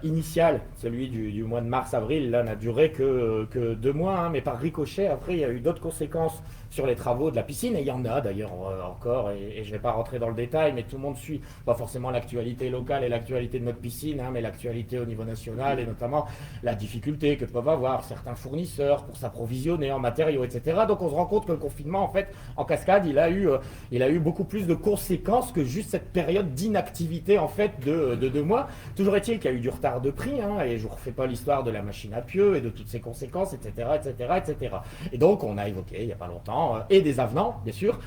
initial, celui du mois de mars-avril, là n'a duré que 2 mois, hein, mais par ricochet, après il y a eu d'autres conséquences sur les travaux de la piscine, et il y en a d'ailleurs encore, et je ne vais pas rentrer dans le détail, mais tout le monde suit, pas forcément l'actualité locale et l'actualité de notre piscine, hein, mais l'actualité au niveau national, et notamment la difficulté que peuvent avoir certains fournisseurs pour s'approvisionner en matériaux, etc. Donc on se rend compte que le confinement, en fait, en cascade, il a eu beaucoup plus de conséquences que juste cette période d'inactivité, en fait, de 2 mois. Toujours est-il qu'il y a eu du retard de prix, hein, et je ne vous refais pas l'histoire de la machine à pieux et de toutes ses conséquences, etc., etc., etc. Et donc on a évoqué, il n'y a pas longtemps, et des avenants, bien sûr,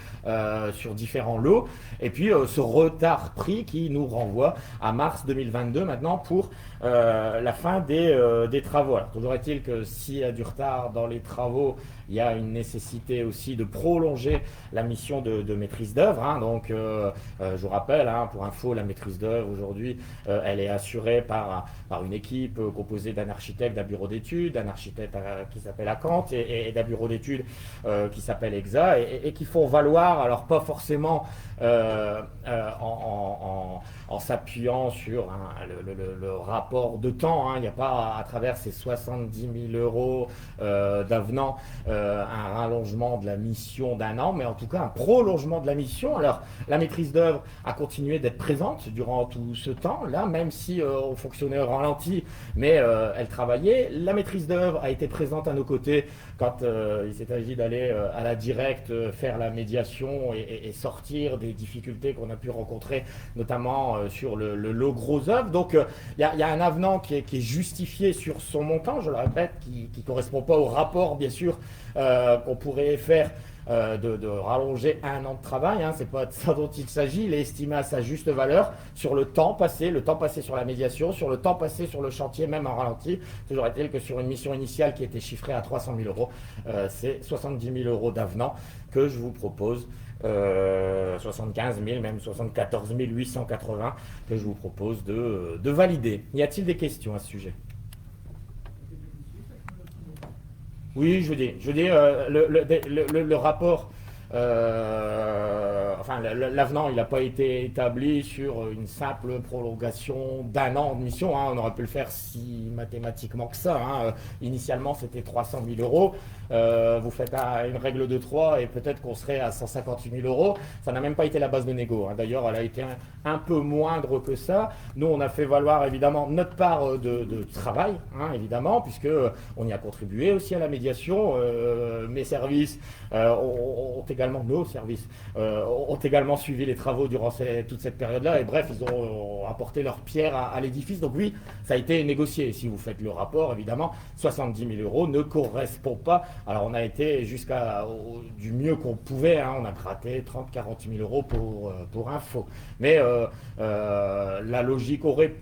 sur différents lots, et puis ce retard pris qui nous renvoie à mars 2022 maintenant pour la fin des travaux. Alors, toujours est-il que s'il y a du retard dans les travaux, il y a une nécessité aussi de prolonger la mission de maîtrise d'œuvre, hein. Donc je vous rappelle, hein, pour info, la maîtrise d'œuvre aujourd'hui, elle est assurée par une équipe composée d'un architecte, d'un bureau d'études, d'un architecte qui s'appelle Acant et d'un bureau d'études qui s'appelle EXA, et qui font valoir, alors pas forcément en s'appuyant sur le rapport de temps, hein. Il n'y a pas à travers ces 70 000 euros d'avenant un rallongement de la mission d'1 an, mais en tout cas un prolongement de la mission. Alors la maîtrise d'œuvre a continué d'être présente durant tout ce temps, là, même si on fonctionnait au ralenti, mais elle travaillait. La maîtrise d'œuvre a été présente à nos côtés quand il s'est agi d'aller à la directe faire la médiation et sortir des difficultés qu'on a pu rencontrer, notamment sur le lot gros œuvre. Donc il y a un avenant qui est justifié sur son montant, je le répète, qui ne correspond pas au rapport, bien sûr, qu'on pourrait faire de rallonger 1 an de travail, hein, c'est pas de ça dont il s'agit, il est estimé à sa juste valeur sur le temps passé sur la médiation, sur le temps passé sur le chantier, même en ralenti. Toujours est-il que sur une mission initiale qui était chiffrée à 300 000 euros, c'est 70 000 euros d'avenant que je vous propose, 75 000, même 74 880 que je vous propose de valider. Y a-t-il des questions à ce sujet? Oui, je dis, le rapport, enfin l'avenant, il n'a pas été établi sur une simple prolongation d'1 an de mission, hein. On aurait pu le faire si mathématiquement que ça, hein. Initialement, c'était 300 000 euros. Vous faites une règle de 3 et peut-être qu'on serait à 158 000 euros. Ça n'a même pas été la base de négo, hein. D'ailleurs, elle a été un peu moindre que ça. Nous, on a fait valoir évidemment notre part de travail, hein, évidemment, puisque on y a contribué aussi à la médiation. Mes services ont également, nos services ont également suivi les travaux durant toute cette période-là. Et bref, ils ont apporté leur pierre à l'édifice. Donc oui, ça a été négocié. Si vous faites le rapport, évidemment, 70 000 euros ne correspond pas. Alors on a été jusqu'à du mieux qu'on pouvait, hein. On a gratté 30-40 000 euros pour info. Mais la logique aurait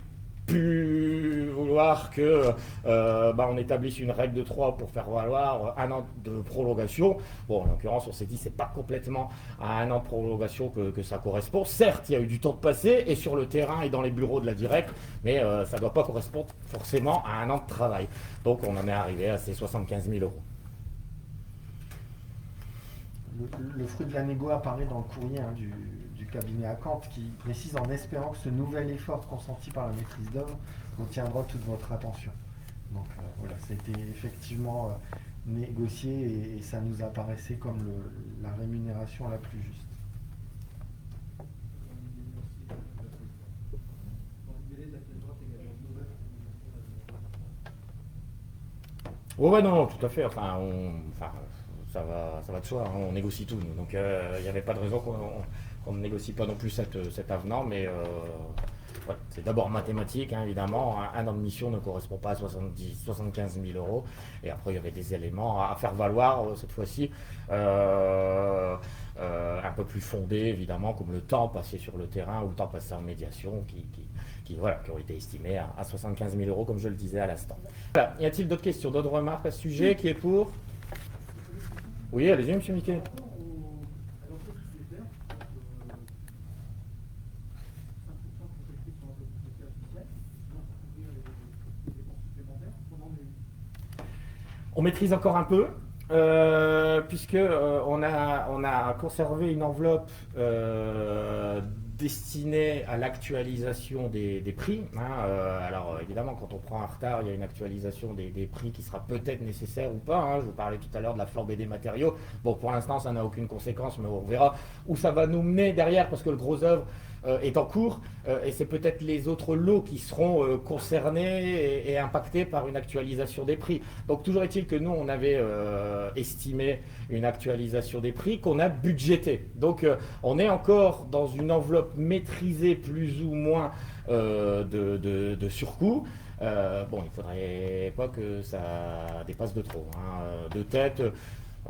pu vouloir que on établisse une règle de 3 pour faire valoir 1 an de prolongation. Bon, en l'occurrence, on s'est dit que c'est pas complètement à 1 an de prolongation que ça correspond. Certes, il y a eu du temps de passer et sur le terrain et dans les bureaux de la directe, mais ça ne doit pas correspondre forcément à 1 an de travail. Donc on en est arrivé à ces 75 000 euros. Le fruit de la négo apparaît dans le courrier, hein, du cabinet Acante, qui précise en espérant que ce nouvel effort consenti par la maîtrise d'œuvre obtiendra toute votre attention. Donc voilà, c'était effectivement négocié et ça nous apparaissait comme la rémunération la plus juste. Ouais, non, tout à fait. Enfin, ça va de soi, hein, on négocie tout, nous. Donc il n'y avait pas de raison qu'on ne négocie pas non plus cet avenant, mais ouais, c'est d'abord mathématique, hein, évidemment. Un an de mission ne correspond pas à 75 000 euros. Et après, il y avait des éléments à faire valoir, cette fois-ci, un peu plus fondés, évidemment, comme le temps passé sur le terrain ou le temps passé en médiation, qui ont été estimés à 75 000 euros, comme je le disais à l'instant. Voilà. Y a-t-il d'autres questions, d'autres remarques à ce sujet? Qui est pour? Oui, allez-y, monsieur Miquet. On maîtrise encore un peu, puisque on a conservé une enveloppe destinée à l'actualisation des prix, hein. Alors évidemment, quand on prend un retard, il y a une actualisation des prix qui sera peut-être nécessaire ou pas, hein. Je vous parlais tout à l'heure de la flambée des matériaux. Bon, pour l'instant, ça n'a aucune conséquence, mais on verra où ça va nous mener derrière, parce que le gros œuvre est en cours, et c'est peut-être les autres lots qui seront concernés et impactés par une actualisation des prix. Donc toujours est-il que nous, on avait estimé une actualisation des prix qu'on a budgété. Donc on est encore dans une enveloppe maîtrisée plus ou moins de surcoût. Bon, il ne faudrait pas que ça dépasse de trop, hein. De tête,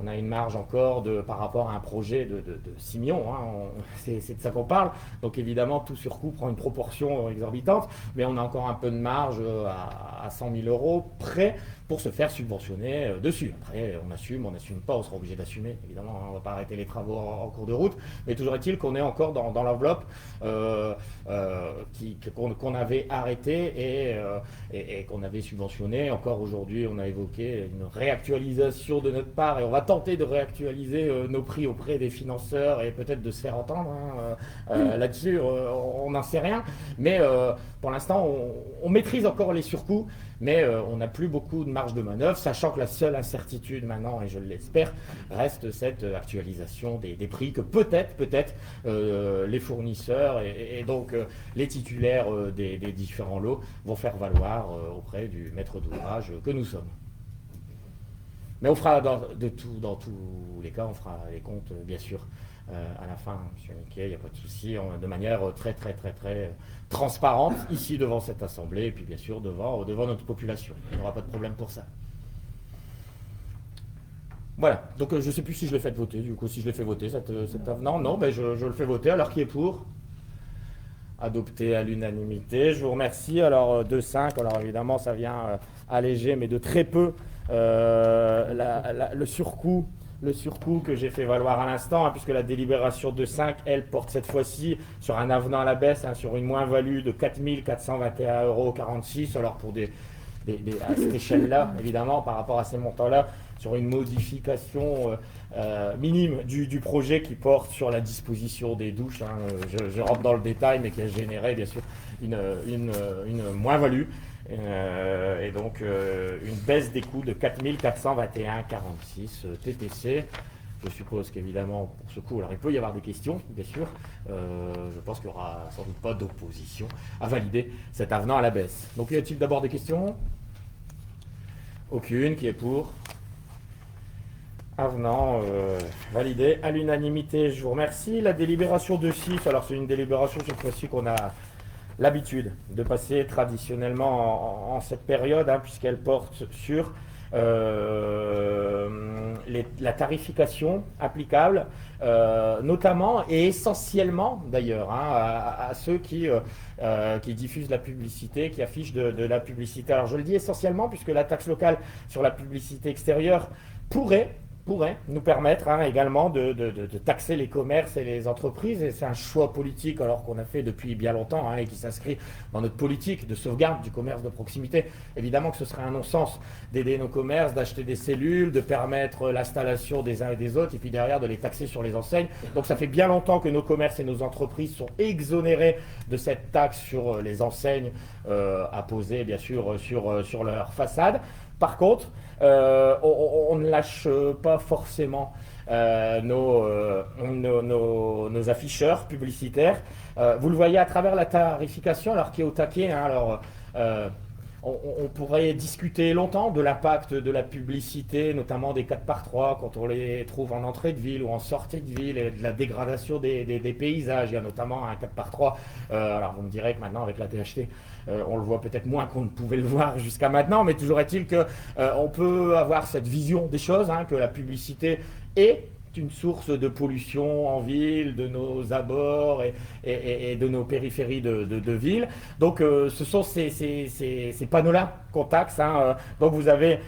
on a une marge encore par rapport à un projet de 6 millions, hein. C'est de ça qu'on parle. Donc évidemment, tout surcoût prend une proportion exorbitante, mais on a encore un peu de marge à 100 000 euros près pour se faire subventionner dessus. Après, on assume pas, on sera obligé d'assumer, évidemment, hein. On ne va pas arrêter les travaux en cours de route, mais toujours est-il qu'on est encore dans l'enveloppe qu'on avait arrêtée et qu'on avait subventionné. Encore aujourd'hui, on a évoqué une réactualisation de notre part et on va tenter de réactualiser nos prix auprès des financeurs et peut-être de se faire entendre, hein. Là-dessus, on n'en sait rien, mais pour l'instant, on maîtrise encore les surcoûts, mais on n'a plus beaucoup de marge de manœuvre, sachant que la seule incertitude maintenant, et je l'espère, reste cette actualisation des prix que peut-être les fournisseurs et donc les titulaires des différents lots vont faire valoir auprès du maître d'ouvrage que nous sommes. Mais on fera dans tous les cas, on fera les comptes, bien sûr, à la fin, M. Miquet, il n'y a pas de souci, de manière très transparente, ici devant cette Assemblée, et puis bien sûr devant notre population. Il n'y aura pas de problème pour ça. Voilà, donc je ne sais plus si je l'ai fait voter, du coup, si je l'ai fait voter cet avenant. Non, ben, je le fais voter. Alors, qui est pour? Adopté à l'unanimité. Je vous remercie. Alors, 2-5, alors évidemment, ça vient alléger, mais de très peu, le surcoût. Le surcoût que j'ai fait valoir à l'instant, hein, puisque la délibération de 5, elle, porte cette fois-ci sur un avenant à la baisse, hein, sur une moins-value de 4 421,46 €. Alors, pour à cette échelle-là, évidemment, par rapport à ces montants-là, sur une modification minime du projet qui porte sur la disposition des douches. Hein. Je rentre dans le détail, mais qui a généré, bien sûr, une moins-value. Et donc une baisse des coûts de 4 421,46 TTC. Je suppose qu'évidemment, pour ce coup, alors il peut y avoir des questions, bien sûr. Je pense qu'il n'y aura sans doute pas d'opposition à valider cet avenant à la baisse. Donc, y a-t-il d'abord des questions? Aucune. Qui est pour? Avenant validé à l'unanimité. Je vous remercie. La délibération de 6, alors c'est une délibération cette fois-ci qu'on a l'habitude de passer traditionnellement en cette période, hein, puisqu'elle porte sur la tarification applicable, notamment et essentiellement d'ailleurs, hein, à ceux qui diffusent la publicité, qui affichent de la publicité. Alors je le dis essentiellement puisque la taxe locale sur la publicité extérieure pourrait nous permettre, hein, également de taxer les commerces et les entreprises. Et c'est un choix politique alors qu'on a fait depuis bien longtemps, hein, et qui s'inscrit dans notre politique de sauvegarde du commerce de proximité. Évidemment que ce serait un non-sens d'aider nos commerces, d'acheter des cellules, de permettre l'installation des uns et des autres, et puis derrière de les taxer sur les enseignes. Donc ça fait bien longtemps que nos commerces et nos entreprises sont exonérés de cette taxe sur les enseignes apposées bien sûr sur leur façade. Par contre, on ne lâche pas forcément nos afficheurs publicitaires. Vous le voyez à travers la tarification, alors qui est au taquet. Hein, alors, on pourrait discuter longtemps de l'impact de la publicité, notamment des 4x3, quand on les trouve en entrée de ville ou en sortie de ville, et de la dégradation des paysages. Il y a notamment un 4x3. Alors, vous me direz que maintenant, avec la THT, on le voit peut-être moins qu'on ne pouvait le voir jusqu'à maintenant, mais toujours est-il qu'on peut avoir cette vision des choses, hein, que la publicité est une source de pollution en ville, de nos abords et de nos périphéries de ville. Donc ce sont ces panneaux-là qu'on taxe. Hein. Donc vous avez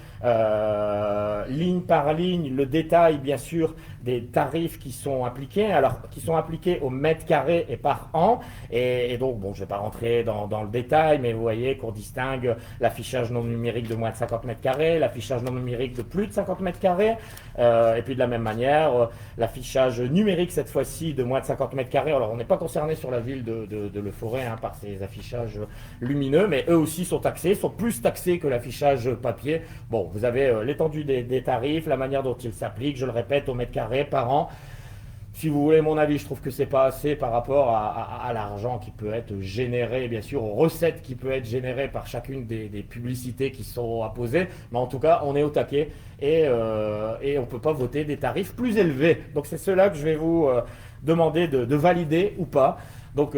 ligne par ligne le détail, bien sûr, des tarifs qui sont appliqués, alors qui sont appliqués au mètre carré et par an. Et donc, bon, je ne vais pas rentrer dans le détail, mais vous voyez qu'on distingue l'affichage non numérique de moins de 50 mètres carrés, l'affichage non numérique de plus de 50 mètres carrés, et puis de la même manière, l'affichage numérique cette fois-ci de moins de 50 mètres carrés. Alors, on n'est pas concerné sur la ville de Le Forêt, hein, par ces affichages lumineux, mais eux aussi sont taxés, sont plus taxés que l'affichage papier. Bon, vous avez l'étendue des tarifs, la manière dont ils s'appliquent, je le répète, au mètre carré par an. Si vous voulez mon avis, je trouve que c'est pas assez par rapport à l'argent qui peut être généré, bien sûr, aux recettes qui peut être générées par chacune des publicités qui sont apposées. Mais en tout cas, on est au taquet et on ne peut pas voter des tarifs plus élevés. Donc c'est cela que je vais vous demander de valider ou pas. Donc,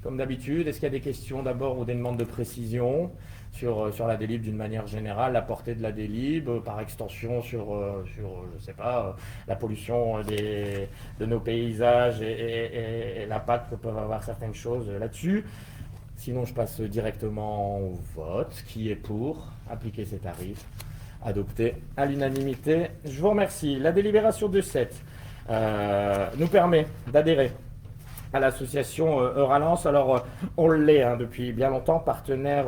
comme d'habitude, est-ce qu'il y a des questions d'abord ou des demandes de précision sur la délib d'une manière générale, la portée de la délib, par extension sur je sais pas, la pollution de nos paysages et l'impact que peuvent avoir certaines choses là-dessus. Sinon, je passe directement au vote. Qui est pour appliquer ces tarifs? Adopté à l'unanimité. Je vous remercie. La délibération de 7 nous permet d'adhérer à l'association Euralance. Alors, on l'est, hein, depuis bien longtemps, partenaire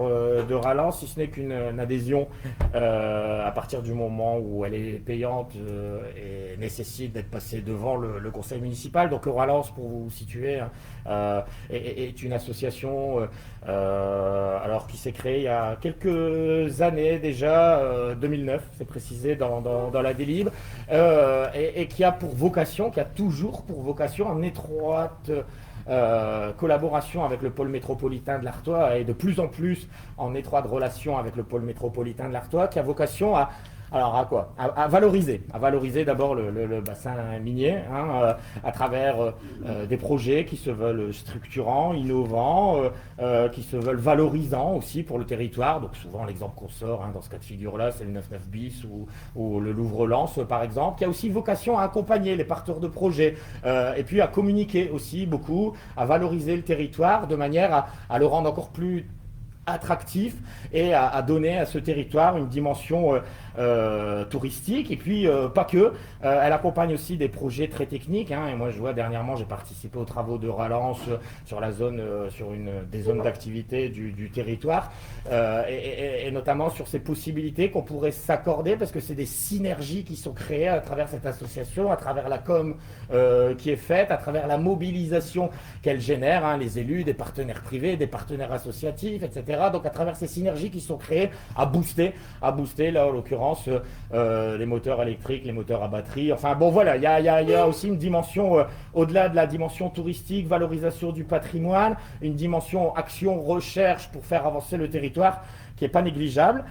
d'Euralance, si ce n'est qu'une adhésion à partir du moment où elle est payante et nécessite d'être passée devant le conseil municipal. Donc Euralance, pour vous situer, hein, est une association alors qui s'est créée il y a quelques années déjà, 2009, c'est précisé dans la délib, et qui a pour vocation, qui a toujours pour vocation, en étroite collaboration avec le pôle métropolitain de l'Artois, et de plus en plus en étroite relation avec le pôle métropolitain de l'Artois, qui a vocation à Alors à quoi? À valoriser d'abord le bassin minier, hein, à travers des projets qui se veulent structurants, innovants, qui se veulent valorisants aussi pour le territoire. Donc souvent l'exemple qu'on sort, hein, dans ce cas de figure-là, c'est le 99 bis ou le Louvre-Lens par exemple, qui a aussi vocation à accompagner les porteurs de projets et puis à communiquer aussi beaucoup, à valoriser le territoire de manière à le rendre encore plus attractif et à donner à ce territoire une dimension touristique et puis pas que. Elle accompagne aussi des projets très techniques, hein, et moi je vois dernièrement j'ai participé aux travaux de Rallens sur la zone, sur des zones d'activité du territoire et notamment sur ces possibilités qu'on pourrait s'accorder parce que c'est des synergies qui sont créées à travers cette association, à travers la com qui est faite, à travers la mobilisation qu'elle génère, hein, les élus, des partenaires privés, des partenaires associatifs, etc. Donc à travers ces synergies qui sont créées à booster là en l'occurrence les moteurs électriques, les moteurs à batterie. Enfin bon voilà, il y a aussi une dimension au-delà de la dimension touristique, valorisation du patrimoine, une dimension action, recherche pour faire avancer le territoire qui n'est pas négligeable,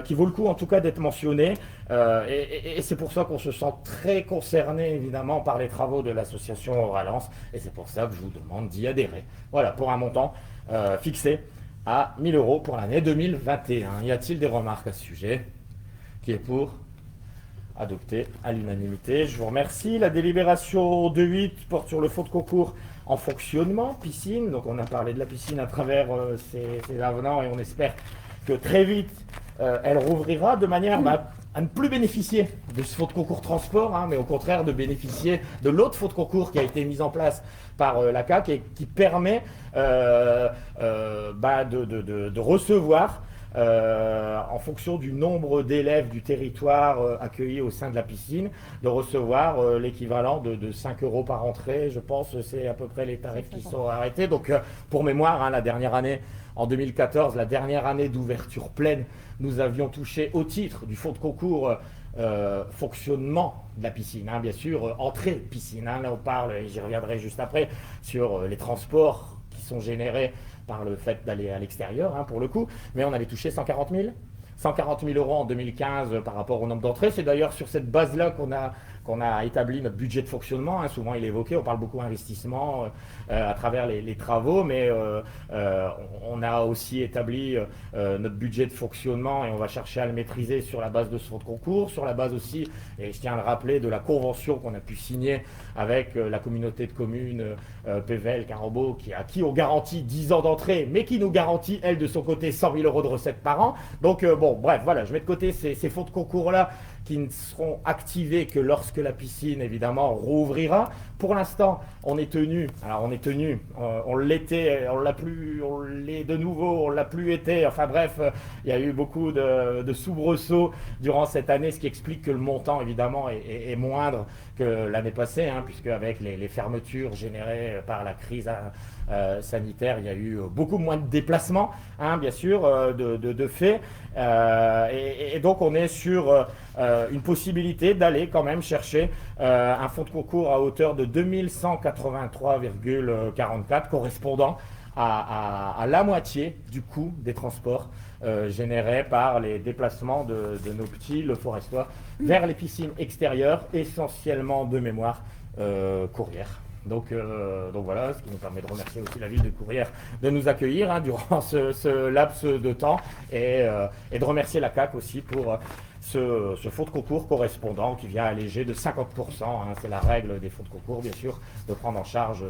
qui vaut le coup en tout cas d'être mentionné. Et c'est pour ça qu'on se sent très concerné évidemment par les travaux de l'association Rallens. Et c'est pour ça que je vous demande d'y adhérer. Voilà, pour un montant fixé à 1 000 € pour l'année 2021. Y a-t-il des remarques à ce sujet? Qui est pour? Adopté à l'unanimité. Je vous remercie. La délibération 2.8 porte sur le fonds de concours en fonctionnement, piscine. Donc on a parlé de la piscine à travers ces avenants et on espère que très vite elle rouvrira de manière à ne plus bénéficier de ce fonds de concours transport, hein, mais au contraire de bénéficier de l'autre fonds de concours qui a été mis en place par la CAC et qui permet de recevoir en fonction du nombre d'élèves du territoire accueillis au sein de la piscine, de recevoir l'équivalent de 5 € par entrée. Je pense que c'est à peu près les tarifs qui sont arrêtés. Donc pour mémoire, hein, la dernière année, en 2014, la dernière année d'ouverture pleine, nous avions touché au titre du fonds de concours fonctionnement de la piscine, hein, bien sûr, entrée piscine. Hein, là on parle, et j'y reviendrai juste après, sur les transports qui sont générés par le fait d'aller à l'extérieur, hein, pour le coup, mais on avait touché 140 000 € en 2015 par rapport au nombre d'entrées. C'est d'ailleurs sur cette base-là qu'on a établi notre budget de fonctionnement, hein. Souvent il est évoqué, on parle beaucoup investissement à travers les travaux, mais on a aussi établi notre budget de fonctionnement et on va chercher à le maîtriser sur la base de ce fonds de concours, sur la base aussi, et je tiens à le rappeler, de la convention qu'on a pu signer avec la communauté de communes PVL Carambeau, à qui on garantit 10 ans d'entrée, mais qui nous garantit, elle, de son côté, 100 000 € de recettes par an. Donc bon, bref, voilà, je mets de côté ces fonds de concours-là qui ne seront activés que lorsque la piscine, évidemment, rouvrira. Pour l'instant, on est tenu, on l'était, on l'a plus, on l'est de nouveau, on l'a plus été. Enfin bref, il y a eu beaucoup de soubresauts durant cette année, ce qui explique que le montant, évidemment, est moindre que l'année passée, hein, puisque avec les fermetures générées par la crise sanitaire, il y a eu beaucoup moins de déplacements, hein, bien sûr, de fait. Et donc on est sur une possibilité d'aller quand même chercher un fonds de concours à hauteur de 2183,44 correspondant à la moitié du coût des transports générés par les déplacements de nos petits, le Forestois, vers les piscines extérieures, essentiellement de mémoire Courrières. Donc voilà, ce qui nous permet de remercier aussi la ville de Courrières de nous accueillir, hein, durant ce laps de temps et de remercier la CAC aussi pour ce fonds de concours correspondant qui vient alléger de 50%, hein, c'est la règle des fonds de concours bien sûr, de prendre en charge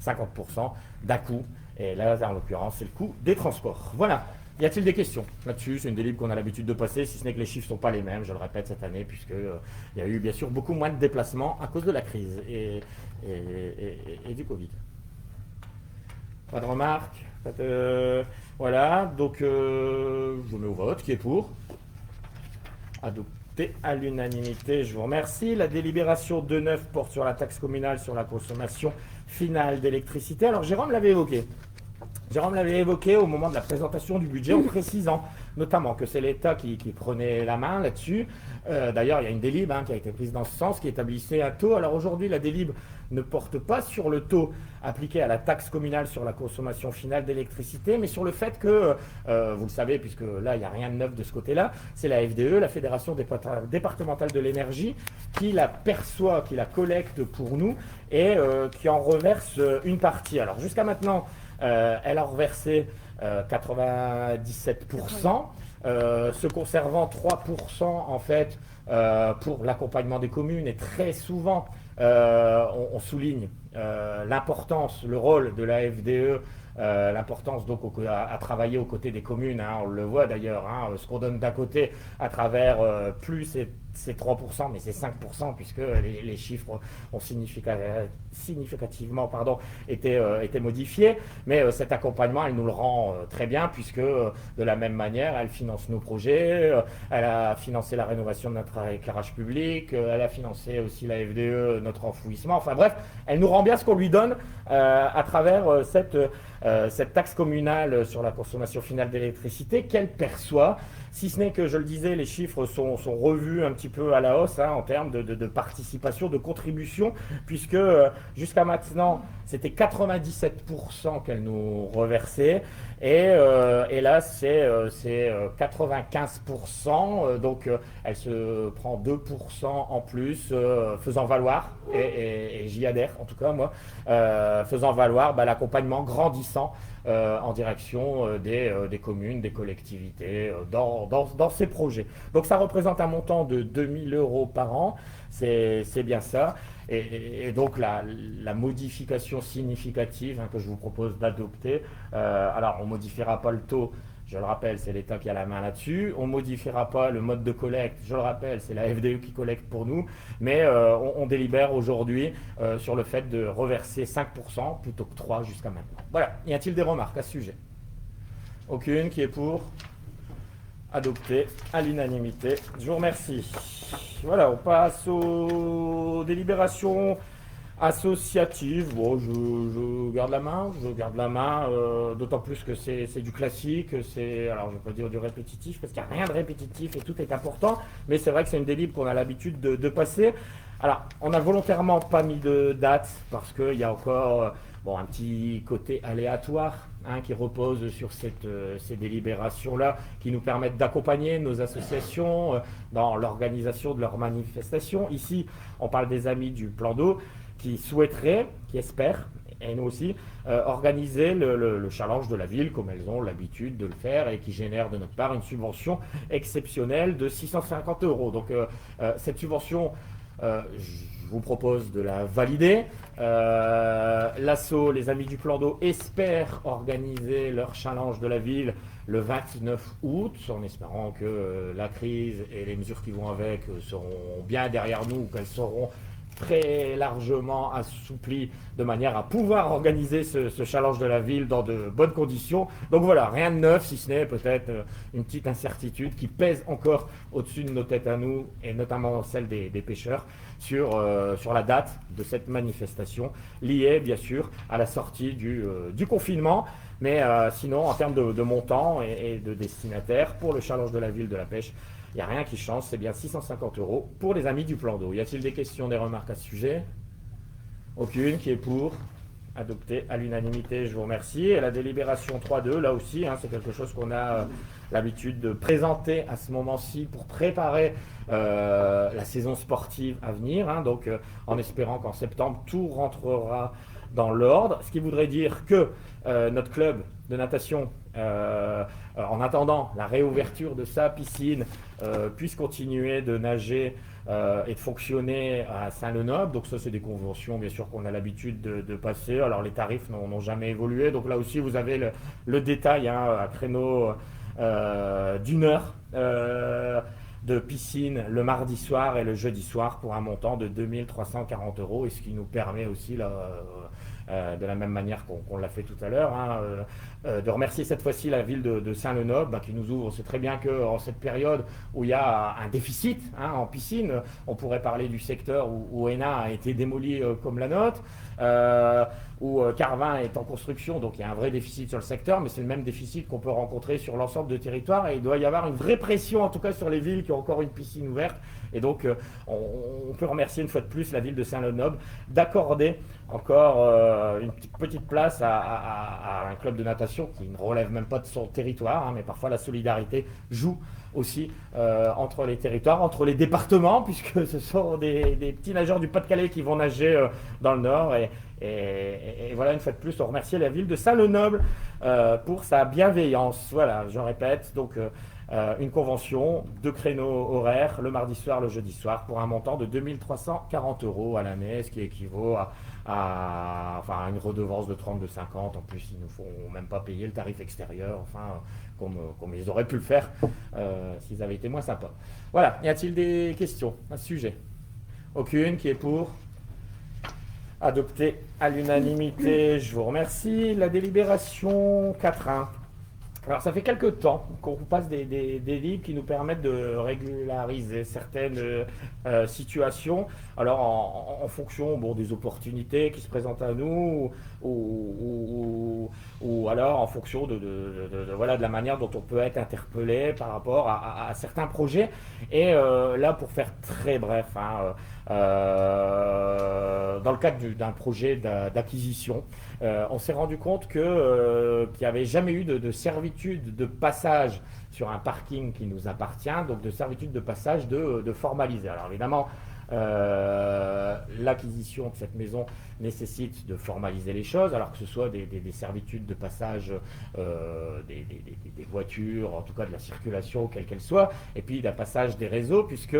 50% d'un coût, et là en l'occurrence c'est le coût des transports. Voilà. Y a-t-il des questions là-dessus? C'est une délib qu'on a l'habitude de passer, si ce n'est que les chiffres ne sont pas les mêmes, je le répète, cette année, puisqu'il y a eu bien sûr beaucoup moins de déplacements à cause de la crise et du Covid. Pas de remarques? Voilà, donc je mets au vote. Qui est pour? Adopté à l'unanimité, je vous remercie. La délibération 2.9 porte sur la taxe communale sur la consommation finale d'électricité. Alors Jérôme l'avait évoqué. Jérôme l'avait évoqué au moment de la présentation du budget en précisant notamment que c'est l'État qui prenait la main là-dessus. D'ailleurs, il y a une délib qui a été prise dans ce sens, qui établissait un taux. Alors aujourd'hui, la délib ne porte pas sur le taux appliqué à la taxe communale sur la consommation finale d'électricité, mais sur le fait que, vous le savez, puisque là, il n'y a rien de neuf de ce côté-là, c'est la FDE, la Fédération départementale de l'énergie, qui la perçoit, qui la collecte pour nous et qui en reverse une partie. Alors jusqu'à maintenant, elle a reversé 97%, se conservant 3% en fait pour l'accompagnement des communes. Et très souvent, on souligne l'importance, le rôle de la FDE, l'importance donc à travailler aux côtés des communes. On le voit d'ailleurs, ce qu'on donne d'un côté à travers plus c'est 3%, mais c'est 5%, puisque les chiffres ont significativement été modifiés. Mais cet accompagnement, elle nous le rend très bien, puisque de la même manière, elle finance nos projets, elle a financé la rénovation de notre éclairage public, elle a financé aussi la FDE, notre enfouissement. Enfin bref, elle nous rend bien ce qu'on lui donne à travers cette taxe communale sur la consommation finale d'électricité qu'elle perçoit. Si ce n'est que, je le disais, les chiffres sont revus un petit peu à la hausse en termes de participation, de contribution, puisque jusqu'à maintenant, c'était 97% qu'elle nous reversait. Et là, c'est 95%. Donc, elle se prend 2% en plus, faisant valoir, et j'y adhère en tout cas, moi, faisant valoir l'accompagnement grandissant en direction des communes, des collectivités, dans ces projets. Donc ça représente un montant de 2 000 € par an, c'est bien ça. Et donc la modification significative que je vous propose d'adopter, alors on ne modifiera pas le taux. Je le rappelle, c'est l'État qui a la main là-dessus. On ne modifiera pas le mode de collecte. Je le rappelle, c'est la FDE qui collecte pour nous. Mais on délibère aujourd'hui sur le fait de reverser 5% plutôt que 3% jusqu'à maintenant. Voilà. Y a-t-il des remarques à ce sujet? Aucune. Qui est pour? Adopté à l'unanimité. Je vous remercie. Voilà, on passe aux délibérations associative. Bon, je garde la main, d'autant plus que c'est du classique, alors je ne vais pas dire du répétitif, parce qu'il n'y a rien de répétitif et tout est important, mais c'est vrai que c'est une délib qu'on a l'habitude de passer. Alors, on n'a volontairement pas mis de date, parce qu'il y a encore un petit côté aléatoire qui repose sur ces délibérations-là, qui nous permettent d'accompagner nos associations dans l'organisation de leurs manifestations. Ici, on parle des amis du plan d'eau, qui souhaiteraient, qui espèrent, et nous aussi, organiser le challenge de la ville comme elles ont l'habitude de le faire et qui génèrent de notre part une subvention exceptionnelle de 650 €. Donc cette subvention, je vous propose de la valider. L'asso, les amis du plan d'eau, espèrent organiser leur challenge de la ville le 29 août, en espérant que la crise et les mesures qui vont avec seront bien derrière nous, qu'elles seront très largement assoupli de manière à pouvoir organiser ce challenge de la ville dans de bonnes conditions. Donc voilà, rien de neuf, si ce n'est peut-être une petite incertitude qui pèse encore au-dessus de nos têtes à nous, et notamment celle des pêcheurs, sur la date de cette manifestation, liée bien sûr à la sortie du confinement. Mais sinon, en termes de montant et de destinataires, pour le challenge de la ville de la pêche, il n'y a rien qui change, c'est bien 650 € pour les amis du plan d'eau. Y a-t-il des questions, des remarques à ce sujet? Aucune. Qui est pour? Adopté à l'unanimité, je vous remercie. Et la délibération 3.2, là aussi, c'est quelque chose qu'on a l'habitude de présenter à ce moment-ci pour préparer la saison sportive à venir. Donc en espérant qu'en septembre, tout rentrera dans l'ordre. Ce qui voudrait dire que notre club de natation, en attendant la réouverture de sa piscine, puisse continuer de nager et de fonctionner à Saint-Lenoble. Donc ça, c'est des conventions bien sûr qu'on a l'habitude de passer. Alors les tarifs n'ont jamais évolué. Donc là aussi, vous avez le détail à créneau d'1 heure de piscine le mardi soir et le jeudi soir pour un montant de 2 340 €, et ce qui nous permet aussi de la même manière qu'on l'a fait tout à l'heure, de remercier cette fois-ci la ville de Saint-Lenoble qui nous ouvre. C'est très bien qu'en cette période où il y a un déficit en piscine, on pourrait parler du secteur où ENA a été démoli comme la nôtre. où Carvin est en construction, donc il y a un vrai déficit sur le secteur, mais c'est le même déficit qu'on peut rencontrer sur l'ensemble de territoire, et il doit y avoir une vraie pression, en tout cas sur les villes qui ont encore une piscine ouverte, et donc on peut remercier une fois de plus la ville de Saint-Lenoble d'accorder encore une petite place à un club de natation qui ne relève même pas de son territoire, hein, mais parfois la solidarité joue aussi entre les territoires, entre les départements, puisque ce sont des petits nageurs du Pas-de-Calais qui vont nager dans le Nord. Et voilà, une fois de plus, on remercie la ville de Saint-Lenoble pour sa bienveillance. Voilà, je répète, donc une convention, 2 créneaux horaires, le mardi soir, le jeudi soir, pour un montant de 2 340 € à l'année, ce qui équivaut à une redevance de 32,50. En plus, ils ne nous font même pas payer le tarif extérieur, enfin, comme ils auraient pu le faire s'ils avaient été moins sympas. Voilà, y a-t-il des questions à ce sujet? Aucune. Qui est pour? Adopté à l'unanimité, je vous remercie. La délibération 4.1. Alors, ça fait quelques temps qu'on passe des livres qui nous permettent de régulariser certaines situations. Alors, en fonction des opportunités qui se présentent à nous, ou alors en fonction de la manière dont on peut être interpellé par rapport à certains projets. Et là, pour faire très bref, hein, dans le cadre d'un projet d'acquisition, on s'est rendu compte qu'il n'y avait jamais eu de servitude de passage sur un parking qui nous appartient, donc de servitude de passage de formaliser. Alors évidemment, l'acquisition de cette maison nécessite de formaliser les choses, alors que ce soit des servitudes de passage des voitures, en tout cas de la circulation, quelle qu'elle soit, et puis d'un passage des réseaux, puisque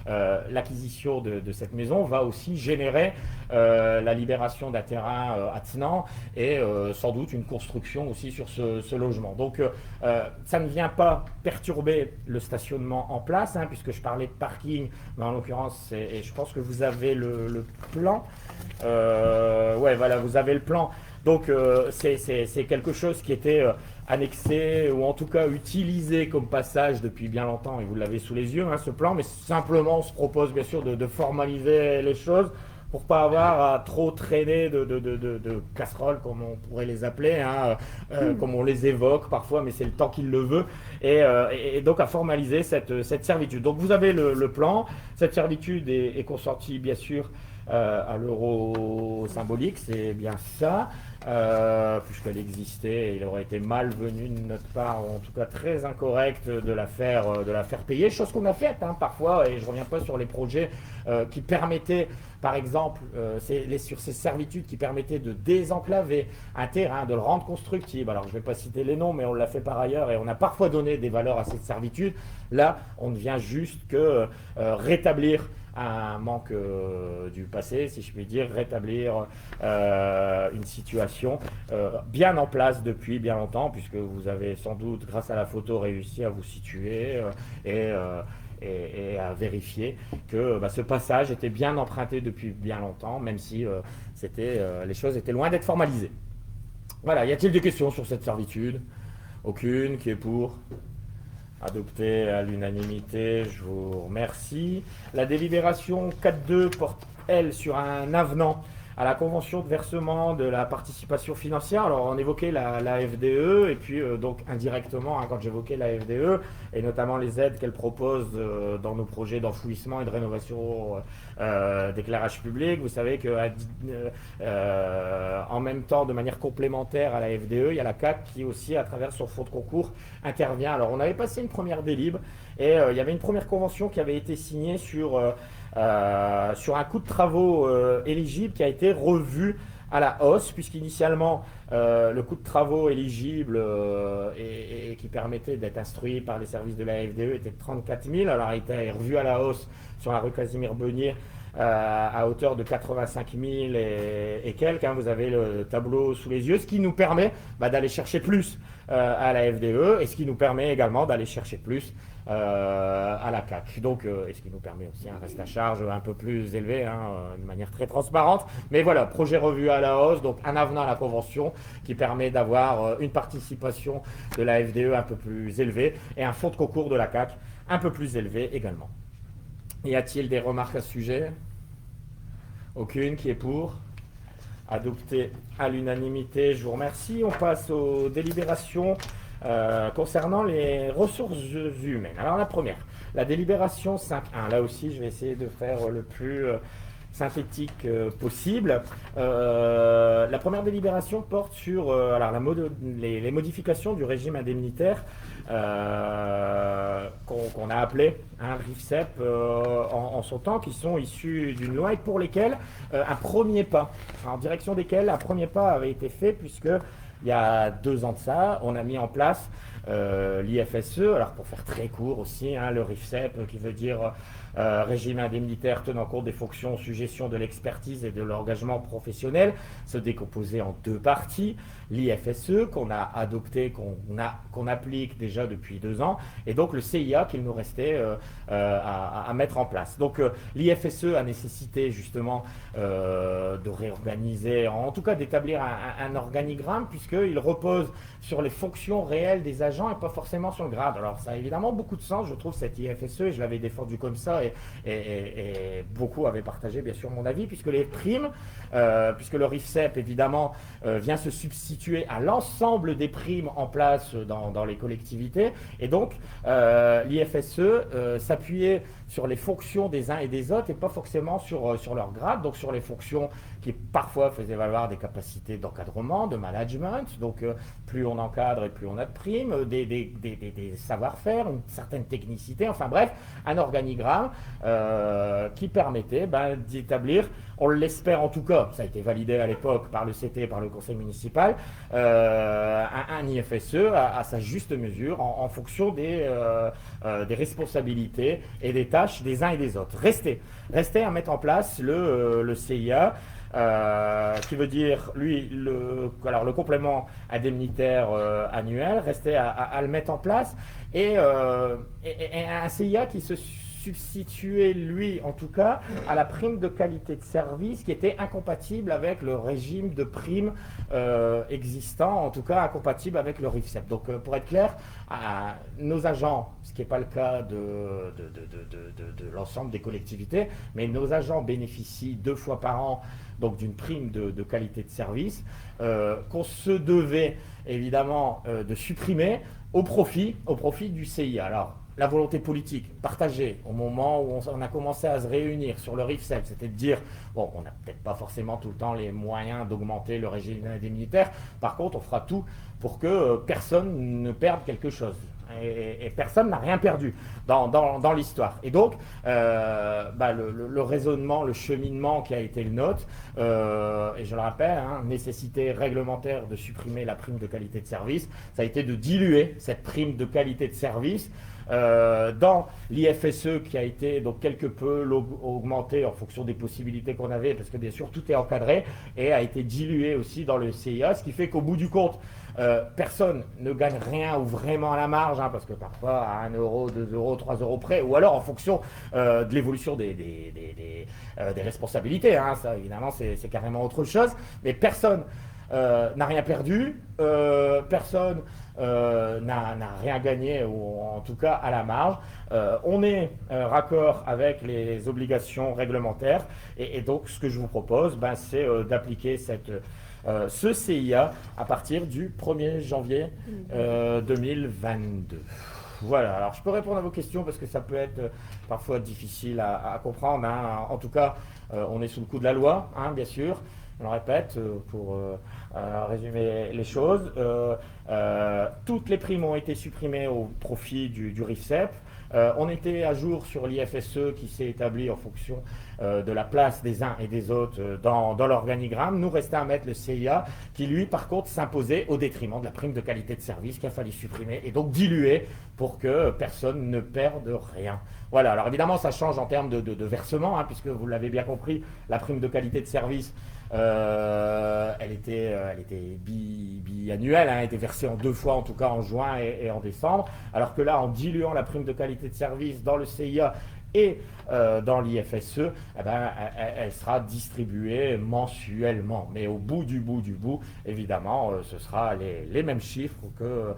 l'acquisition de cette maison va aussi générer la libération d'un terrain attenant et sans doute une construction aussi sur ce logement. Donc ça ne vient pas perturber le stationnement en place, hein, puisque je parlais de parking, mais en l'occurrence, et je pense que vous avez le plan. Ouais, voilà, vous avez le plan. Donc c'est quelque chose qui était annexé ou en tout cas utilisé comme passage depuis bien longtemps, et vous l'avez sous les yeux, hein, ce plan, mais simplement on se propose bien sûr de formaliser les choses pour pas avoir à trop traîner de casseroles, comme on pourrait les appeler, hein, comme on les évoque parfois, mais c'est le temps qui le veut, et donc à formaliser cette servitude. Donc vous avez le plan, cette servitude est consentie bien sûr à l'euro symbolique, c'est bien ça, puisqu'elle existait, il aurait été malvenu de notre part, ou en tout cas très incorrect de la faire payer, chose qu'on a faite hein, parfois, et je ne reviens pas sur les projets qui permettaient, par exemple, sur ces servitudes qui permettaient de désenclaver un terrain, de le rendre constructible. Alors je ne vais pas citer les noms, mais on l'a fait par ailleurs, et on a parfois donné des valeurs à cette servitude. Là, on ne vient juste que rétablir un manque du passé, si je puis dire, rétablir une situation bien en place depuis bien longtemps, puisque vous avez sans doute, grâce à la photo, réussi à vous situer et à vérifier que ce passage était bien emprunté depuis bien longtemps, même si les choses étaient loin d'être formalisées. Voilà, y a-t-il des questions sur cette servitude? Aucune. Qui est pour? Adopté à l'unanimité, je vous remercie. La délibération 4.2 porte, elle, sur un avenant à la convention de versement de la participation financière. Alors on évoquait la FDE, et puis donc indirectement, hein, quand j'évoquais la FDE, et notamment les aides qu'elle propose dans nos projets d'enfouissement et de rénovation d'éclairage public, vous savez que en même temps, de manière complémentaire à la FDE, il y a la CAC qui aussi, à travers son fonds de concours, intervient. Alors on avait passé une première délib, et il y avait une première convention qui avait été signée sur un coût de travaux éligible qui a été revu à la hausse, puisqu'initialement le coût de travaux éligible et qui permettait d'être instruit par les services de la FDE était de 34 000, alors il a été revu à la hausse sur la rue Casimir Beunier à hauteur de 85 000 et quelques, hein, vous avez le tableau sous les yeux, ce qui nous permet d'aller chercher plus à la FDE, et ce qui nous permet également d'aller chercher plus à la CAC. Donc, et ce qui nous permet aussi un reste à charge un peu plus élevé, hein, de manière très transparente. Mais voilà, projet revu à la hausse, donc un avenant à la convention qui permet d'avoir une participation de la FDE un peu plus élevée et un fonds de concours de la CAC un peu plus élevé également. Y a-t-il des remarques à ce sujet? Aucune. Qui est pour? adopté à l'unanimité. Je vous remercie. On passe aux délibérations concernant les ressources humaines. Alors la première, la délibération 5.1. Là aussi, je vais essayer de faire le plus synthétique possible. La première délibération porte sur alors les modifications du régime indemnitaire qu'on a appelé RIFSEP en son temps, qui sont issus d'une loi et pour lesquelles un premier pas, en direction desquels un premier pas avait été fait, puisque il y a 2 ans de ça, on a mis en place l'IFSE, alors pour faire très court aussi, le RIFSEP qui veut dire régime indemnitaire tenant compte des fonctions, suggestions de l'expertise et de l'engagement professionnel, se décomposait en 2 parties. L'IFSE qu'on a adopté, qu'on applique déjà depuis 2 ans, et donc le CIA qu'il nous restait à mettre en place. Donc l'IFSE a nécessité justement de réorganiser, en tout cas d'établir un organigramme, puisqu'il repose sur les fonctions réelles des agents et pas forcément sur le grade. Alors ça a évidemment beaucoup de sens, je trouve, cet IFSE, et je l'avais défendu comme ça, et beaucoup avaient partagé bien sûr mon avis, puisque les primes, puisque le RIFSEP évidemment vient se substituer à l'ensemble des primes en place dans les collectivités, et donc l'IFSE s'appuyait sur les fonctions des uns et des autres et pas forcément sur leur grade, donc sur les fonctions qui parfois faisaient valoir des capacités d'encadrement, de management, donc plus on encadre et plus on a de primes, des savoir-faire, une certaine technicité, enfin bref, un organigramme qui permettait d'établir, on l'espère en tout cas, ça a été validé à l'époque par le CT, par le conseil municipal, un IFSE à sa juste mesure en fonction des responsabilités et des tâches des uns et des autres. Restait à mettre en place le CIA, qui veut dire, lui, le complément indemnitaire annuel, restait à le mettre en place, et un CIA qui se substituer, lui, en tout cas, à la prime de qualité de service, qui était incompatible avec le régime de primes existant, en tout cas incompatible avec le RIFSEP. Donc, pour être clair, nos agents, ce qui n'est pas le cas de l'ensemble des collectivités, mais nos agents bénéficient 2 fois par an donc d'une prime de qualité de service qu'on se devait évidemment de supprimer au profit du CIA. Alors, la volonté politique partagée au moment où on a commencé à se réunir sur le RIFSEP, c'était de dire, bon, on n'a peut-être pas forcément tout le temps les moyens d'augmenter le régime indemnitaire, par contre, on fera tout pour que personne ne perde quelque chose. Et personne n'a rien perdu dans l'histoire. Et donc, le raisonnement, le cheminement qui a été le nôtre, et je le rappelle, nécessité réglementaire de supprimer la prime de qualité de service, ça a été de diluer cette prime de qualité de service dans l'IFSE, qui a été donc quelque peu augmenté en fonction des possibilités qu'on avait, parce que bien sûr tout est encadré, et a été dilué aussi dans le CIA, ce qui fait qu'au bout du compte, personne ne gagne rien ou vraiment à la marge, parce que parfois à 1 euro, 2 euros, 3 euros près, ou alors en fonction de l'évolution des responsabilités, ça évidemment c'est carrément autre chose, mais personne n'a rien perdu, personne n'a rien gagné, ou en tout cas à la marge. On est raccord avec les obligations réglementaires, et donc ce que je vous propose, c'est d'appliquer ce CIA à partir du 1er janvier 2022. Voilà, alors je peux répondre à vos questions parce que ça peut être parfois difficile à comprendre. En tout cas, on est sous le coup de la loi, bien sûr. Je le répète, pour résumer les choses. Toutes les primes ont été supprimées au profit du RIFSEP. On était à jour sur l'IFSE qui s'est établi en fonction de la place des uns et des autres dans l'organigramme. Nous restait à mettre le CIA qui, lui, par contre, s'imposait au détriment de la prime de qualité de service qu'il a fallu supprimer et donc diluer pour que personne ne perde rien. Voilà, alors évidemment, ça change en termes de versement, puisque vous l'avez bien compris, la prime de qualité de service, elle était biannuelle, elle était versée en 2 fois, en tout cas en juin et en décembre, alors que là, en diluant la prime de qualité de service dans le CIA et dans l'IFSE, elle sera distribuée mensuellement. Mais au bout du bout, évidemment, ce sera les mêmes chiffres que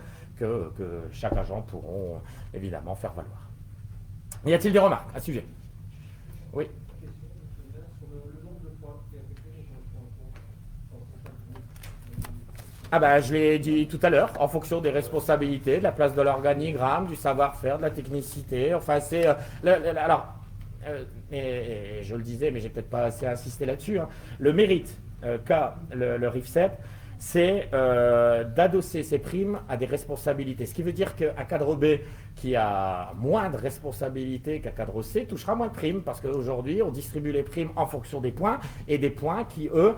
chaque agent pourront évidemment faire valoir. Y a-t-il des remarques à ce sujet? Oui. Sur le nombre de fois qui a été fait, je reprends en compte. Ah ben, je l'ai dit tout à l'heure, en fonction des responsabilités, de la place de l'organigramme, du savoir-faire, de la technicité. Enfin, c'est... alors, et je le disais, mais j'ai peut-être pas assez insisté là-dessus, hein, le mérite qu'a le RIFSEP, c'est d'adosser ses primes à des responsabilités. Ce qui veut dire qu'un cadre B qui a moins de responsabilités qu'un cadre C touchera moins de primes parce qu'aujourd'hui, on distribue les primes en fonction des points et des points qui, eux,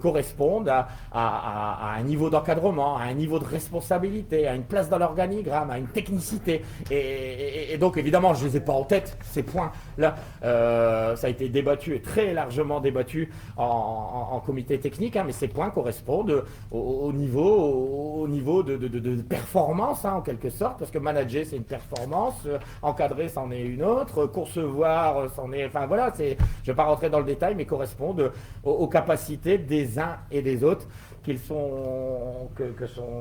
correspondent à un niveau d'encadrement, à un niveau de responsabilité, à une place dans l'organigramme, à une technicité. Et donc, évidemment, je ne les ai pas en tête, ces points-là. Ça a été débattu et très largement débattu en comité technique, hein, mais ces points correspondent au niveau de performance, hein, en quelque sorte, parce que manager, c'est une performance, encadrer, c'en est une autre, concevoir, c'en est... Enfin voilà, je ne vais pas rentrer dans le détail, mais correspondent aux capacités des uns et des autres que sont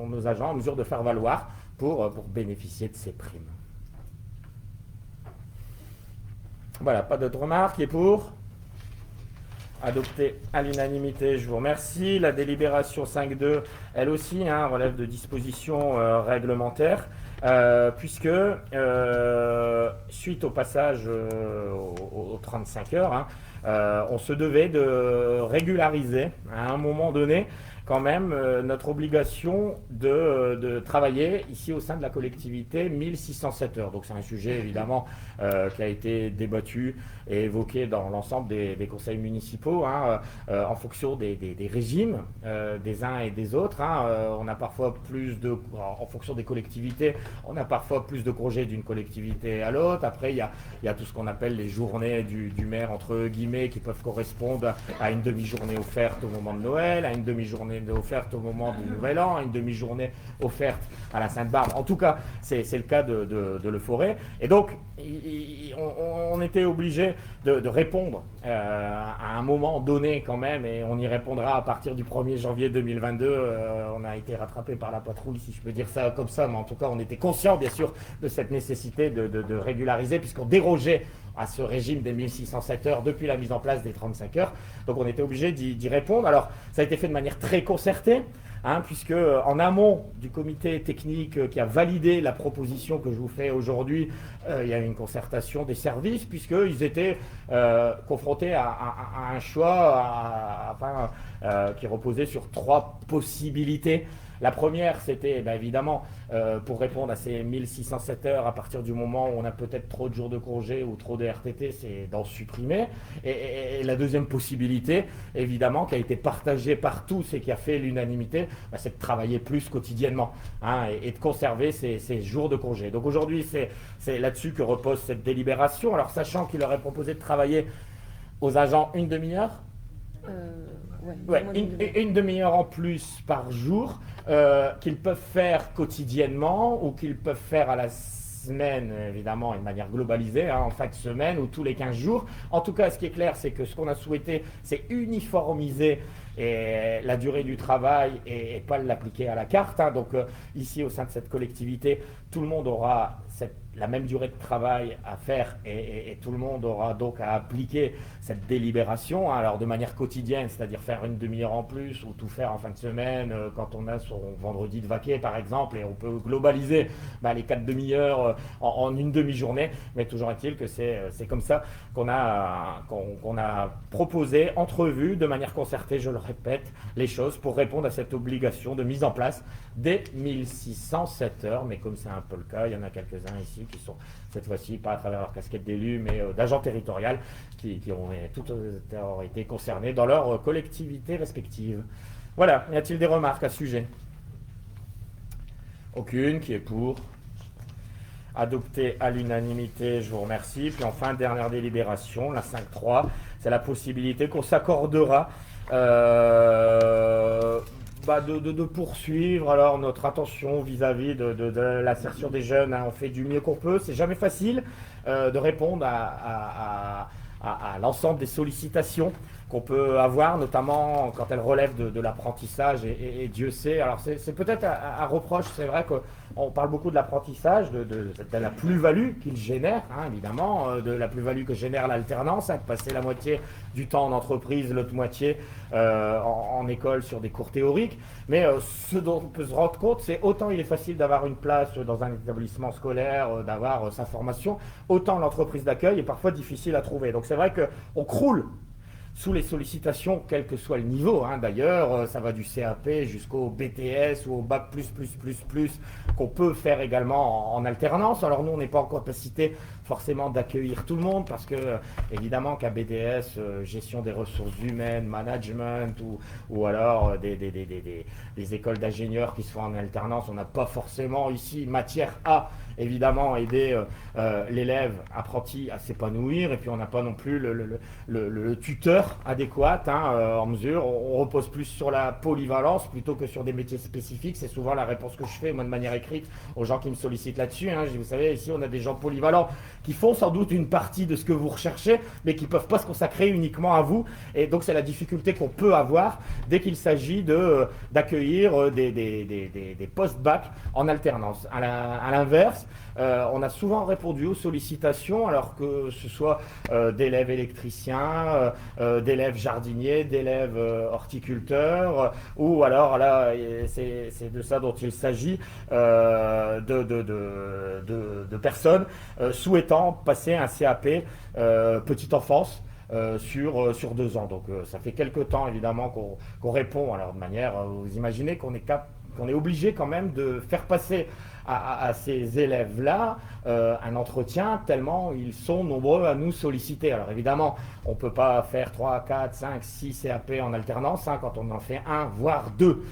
nos agents en mesure de faire valoir pour bénéficier de ces primes. Voilà, pas d'autres remarques. Qui est pour ? Adopté à l'unanimité, je vous remercie. La délibération 5.2, elle aussi, hein, relève de dispositions réglementaires, puisque suite au passage aux 35 heures, hein, on se devait de régulariser à un moment donné quand même notre obligation de travailler ici au sein de la collectivité 1607 heures. Donc c'est un sujet évidemment qui a été débattu et évoqué dans l'ensemble des conseils municipaux, hein, en fonction des régimes des uns et des autres. Hein. On a parfois en fonction des collectivités, on a parfois plus de congés d'une collectivité à l'autre. Après, il y a tout ce qu'on appelle les journées du maire, entre guillemets, qui peuvent correspondre à une demi-journée offerte au moment de Noël, à une demi-journée offerte au moment du Nouvel An, à une demi-journée offerte à la Sainte-Barbe. En tout cas, c'est le cas de Le Forêt. Et donc, on était obligé de répondre à un moment donné quand même, et on y répondra à partir du 1er janvier 2022. On a été rattrapé par la patrouille, si je peux dire ça comme ça, mais en tout cas, on était conscient, bien sûr, de cette nécessité de régulariser, puisqu'on dérogeait à ce régime des 1607 heures depuis la mise en place des 35 heures. Donc on était obligé d'y répondre. Alors ça a été fait de manière très concertée, hein, puisque en amont du comité technique qui a validé la proposition que je vous fais aujourd'hui, il y a eu une concertation des services, puisqu'ils étaient confrontés à un choix qui reposait sur 3 possibilités. La première, c'était évidemment pour répondre à ces 1607 heures, à partir du moment où on a peut-être trop de jours de congé ou trop de RTT, c'est d'en supprimer. Et la deuxième possibilité, évidemment, qui a été partagée par tous et qui a fait l'unanimité, c'est de travailler plus quotidiennement, hein, et de conserver ces jours de congé. Donc aujourd'hui, c'est là-dessus que repose cette délibération. Alors sachant qu'il aurait proposé de travailler aux agents une demi-heure, une demi-heure en plus par jour, qu'ils peuvent faire quotidiennement ou qu'ils peuvent faire à la semaine, évidemment, de manière globalisée, hein, en fin de semaine ou tous les 15 jours. En tout cas, ce qui est clair, c'est que ce qu'on a souhaité, c'est uniformiser la durée du travail et pas l'appliquer à la carte. Hein. Donc ici, au sein de cette collectivité, tout le monde aura la même durée de travail à faire et tout le monde aura donc à appliquer cette délibération, hein, alors de manière quotidienne, c'est-à-dire faire une demi-heure en plus ou tout faire en fin de semaine quand on a son vendredi de vaquer par exemple, et on peut globaliser les 4 demi-heures en une demi-journée, mais toujours est-il que c'est comme ça qu'on a proposé, entrevu de manière concertée, je le répète, les choses pour répondre à cette obligation de mise en place des 1607 heures, mais comme c'est un peu le cas, il y en a quelques-uns ici qui sont cette fois-ci pas à travers leur casquette d'élu, mais d'agents territoriaux qui ont été concernés dans leur collectivité respective. Voilà, y a-t-il des remarques à ce sujet? Aucune. Qui est pour? Adopté à l'unanimité, je vous remercie. Puis enfin, dernière délibération, la 5.3, c'est la possibilité qu'on s'accordera de poursuivre alors notre attention vis-à-vis de l'insertion des jeunes. Hein. On fait du mieux qu'on peut, c'est jamais facile de répondre à l'ensemble des sollicitations qu'on peut avoir, notamment quand elles relèvent de l'apprentissage, et Dieu sait. Alors c'est peut-être un reproche, c'est vrai qu'on parle beaucoup de l'apprentissage, de la plus-value qu'il génère, hein, évidemment, de la plus-value que génère l'alternance, hein, de passer la moitié du temps en entreprise, l'autre moitié en école sur des cours théoriques. Mais ce dont on peut se rendre compte, c'est autant il est facile d'avoir une place dans un établissement scolaire, d'avoir sa formation, autant l'entreprise d'accueil est parfois difficile à trouver. Donc c'est vrai qu'on croule sous les sollicitations, quel que soit le niveau. Hein. D'ailleurs, ça va du CAP jusqu'au BTS ou au bac++++, qu'on peut faire également en alternance. Alors nous, on n'est pas en capacité forcément d'accueillir tout le monde parce que, évidemment, qu'un BTS, gestion des ressources humaines, management ou alors des écoles d'ingénieurs qui se font en alternance, on n'a pas forcément ici matière à évidemment aider l'élève apprenti à s'épanouir, et puis on n'a pas non plus le tuteur adéquat en mesure. On repose plus sur la polyvalence plutôt que sur des métiers spécifiques. C'est souvent la réponse que je fais moi de manière écrite aux gens qui me sollicitent là-dessus. Vous savez, ici on a des gens polyvalents qui font sans doute une partie de ce que vous recherchez, mais qui ne peuvent pas se consacrer uniquement à vous. Et donc c'est la difficulté qu'on peut avoir dès qu'il s'agit d'accueillir des post-bac en alternance. À l'inverse, on a souvent répondu aux sollicitations, alors que ce soit d'élèves électriciens, d'élèves jardiniers, d'élèves horticulteurs, ou alors là, c'est de ça dont il s'agit, de personnes souhaitant passer un CAP petite enfance sur 2 ans. Donc ça fait quelques temps évidemment qu'on répond. Alors de manière, vous imaginez qu'on est obligé quand même de faire passer à ces élèves-là un entretien tellement ils sont nombreux à nous solliciter. Alors évidemment, on ne peut pas faire 3, 4, 5, 6 CAP en alternance. Quand on en fait 1, voire 2,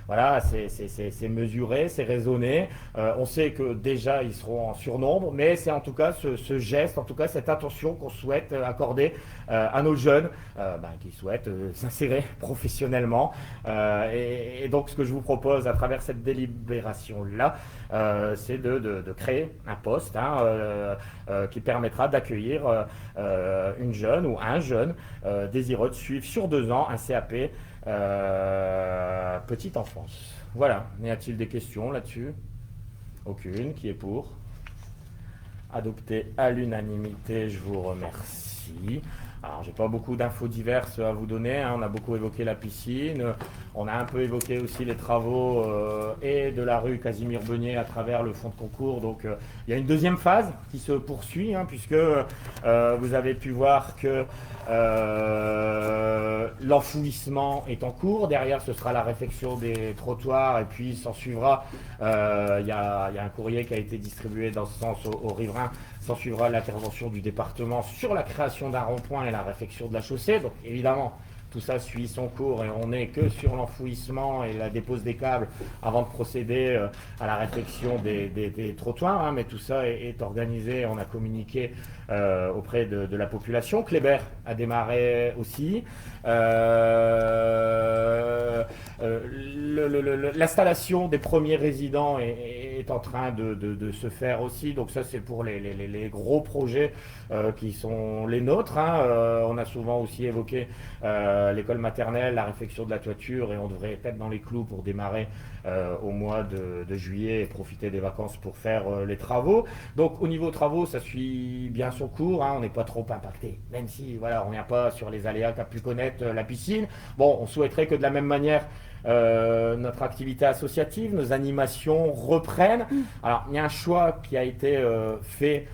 voilà, c'est mesuré, c'est raisonné. On sait que déjà ils seront en surnombre, mais c'est en tout cas ce geste, en tout cas cette attention qu'on souhaite accorder à nos jeunes qui souhaitent s'insérer professionnellement. Et donc ce que je vous propose à travers cette délibération-là, c'est de créer un poste qui permettra d'accueillir une jeune ou un jeune désireux de suivre sur 2 ans un CAP petite enfance. Voilà. Y a-t-il des questions là-dessus? Aucune. Qui est pour? Adopté à l'unanimité, je vous remercie. Alors, j'ai pas beaucoup d'infos diverses à vous donner. On a beaucoup évoqué la piscine. On a un peu évoqué aussi les travaux et de la rue Casimir-Beugnet à travers le fonds de concours. Donc, il y a une deuxième phase qui se poursuit, puisque vous avez pu voir que l'enfouissement est en cours. Derrière, ce sera la réfection des trottoirs, et puis s'en suivra. Il y a un courrier qui a été distribué dans ce sens aux riverains. S'en suivra l'intervention du département sur la création d'un rond-point et la réfection de la chaussée. Donc évidemment, tout ça suit son cours et on n'est que sur l'enfouissement et la dépose des câbles avant de procéder à la réfection des trottoirs. Mais tout ça est organisé, on a communiqué auprès de la population. Kléber a démarré aussi. L'installation des premiers résidents est en train de se faire aussi. Donc ça, c'est pour les gros projets qui sont les nôtres. On a souvent aussi évoqué l'école maternelle, la réfection de la toiture, et on devrait être dans les clous pour démarrer au mois de juillet et profiter des vacances pour faire les travaux. Donc au niveau travaux, ça suit bien son cours. On n'est pas trop impacté, même si voilà, on ne revient pas sur les aléas qu'a pu connaître la piscine. Bon, on souhaiterait que de la même manière notre activité associative, nos animations reprennent. Alors il y a un choix qui a été fait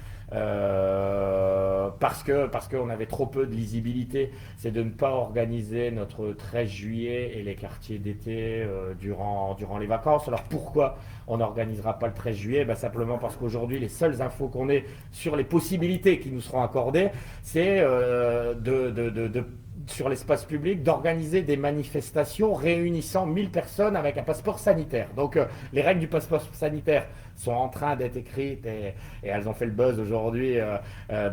parce qu'on avait trop peu de lisibilité, c'est de ne pas organiser notre 13 juillet et les quartiers d'été durant les vacances. Alors pourquoi on n'organisera pas le 13 juillet? Simplement parce qu'aujourd'hui, les seules infos qu'on ait sur les possibilités qui nous seront accordées, c'est sur l'espace public, d'organiser des manifestations réunissant 1000 personnes avec un passeport sanitaire. Donc les règles du passeport sanitaire sont en train d'être écrites et elles ont fait le buzz aujourd'hui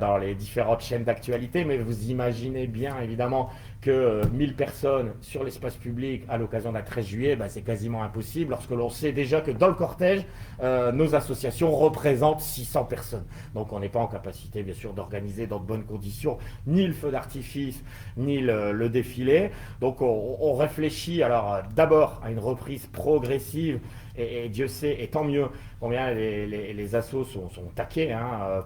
dans les différentes chaînes d'actualité, mais vous imaginez bien évidemment que 1000 personnes sur l'espace public à l'occasion d'un 13 juillet, c'est quasiment impossible lorsque l'on sait déjà que dans le cortège, nos associations représentent 600 personnes. Donc on n'est pas en capacité, bien sûr, d'organiser dans de bonnes conditions ni le feu d'artifice, ni le défilé. Donc on réfléchit alors d'abord à une reprise progressive, et Dieu sait, et tant mieux, combien les assos sont taqués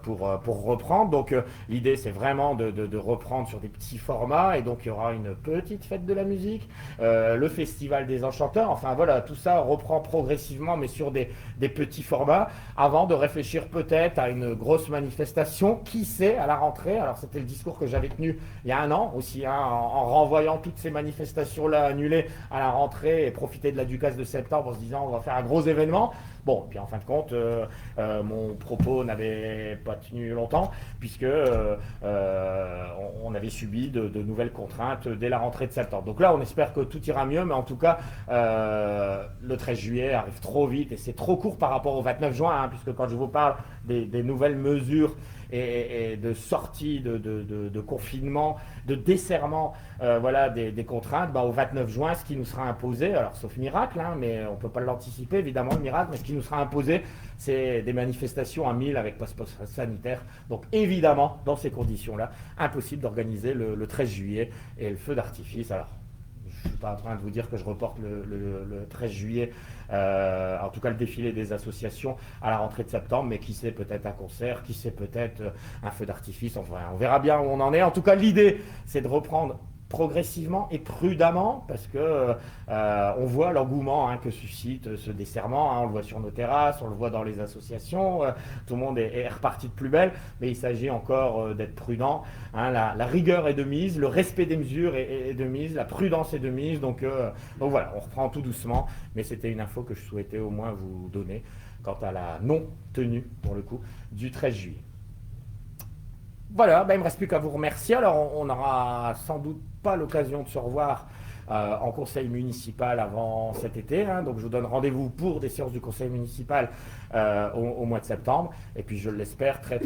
pour reprendre. Donc l'idée, c'est vraiment de reprendre sur des petits formats, et donc il y aura une petite fête de la musique, le festival des enchanteurs, enfin voilà, tout ça reprend progressivement, mais sur des petits formats, avant de réfléchir peut-être à une grosse manifestation, qui sait, à la rentrée. Alors c'était le discours que j'avais tenu il y a un an aussi, en renvoyant toutes ces manifestations-là annulées à la rentrée, et profiter de la Ducasse de septembre en se disant on va faire un gros événement. Bon, puis en fin de compte, mon propos n'avait pas tenu longtemps, puisque on avait subi de nouvelles contraintes dès la rentrée de septembre. Donc là, on espère que tout ira mieux, mais en tout cas, le 13 juillet arrive trop vite, et c'est trop court par rapport au 29 juin, puisque quand je vous parle des nouvelles mesures et de sortie de confinement, de desserrement des contraintes, au 29 juin, ce qui nous sera imposé, alors sauf miracle, mais on ne peut pas l'anticiper évidemment le miracle, mais ce qui nous sera imposé, c'est des manifestations à 1000 avec passeport sanitaire. Donc évidemment, dans ces conditions-là, impossible d'organiser le 13 juillet et le feu d'artifice. Alors, je ne suis pas en train de vous dire que je reporte le 13 juillet, en tout cas le défilé des associations à la rentrée de septembre, mais qui sait, peut-être un concert, qui sait, peut-être un feu d'artifice, enfin on verra bien où on en est. En tout cas, l'idée, c'est de reprendre progressivement et prudemment, parce que on voit l'engouement que suscite ce desserrement, on le voit sur nos terrasses, on le voit dans les associations, tout le monde est reparti de plus belle, mais il s'agit encore d'être prudent, la rigueur est de mise, le respect des mesures est de mise, la prudence est de mise, donc voilà, on reprend tout doucement, mais c'était une info que je souhaitais au moins vous donner quant à la non-tenue, pour le coup, du 13 juillet. Voilà, il ne me reste plus qu'à vous remercier. Alors, on n'aura sans doute pas l'occasion de se revoir en conseil municipal avant cet été. Donc, je vous donne rendez-vous pour des séances du conseil municipal au mois de septembre. Et puis, je l'espère, très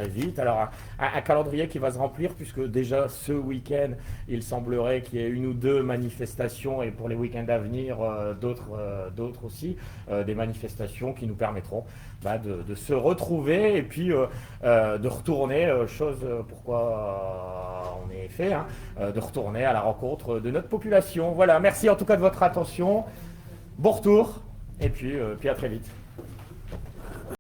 vite. Alors, un calendrier qui va se remplir, puisque déjà ce week-end, il semblerait qu'il y ait une ou deux manifestations, et pour les week-ends à venir, d'autres aussi, des manifestations qui nous permettront de se retrouver et puis de retourner, chose pourquoi on est fait, de retourner à la rencontre de notre population. Voilà, merci en tout cas de votre attention. Bon retour, et puis à très vite.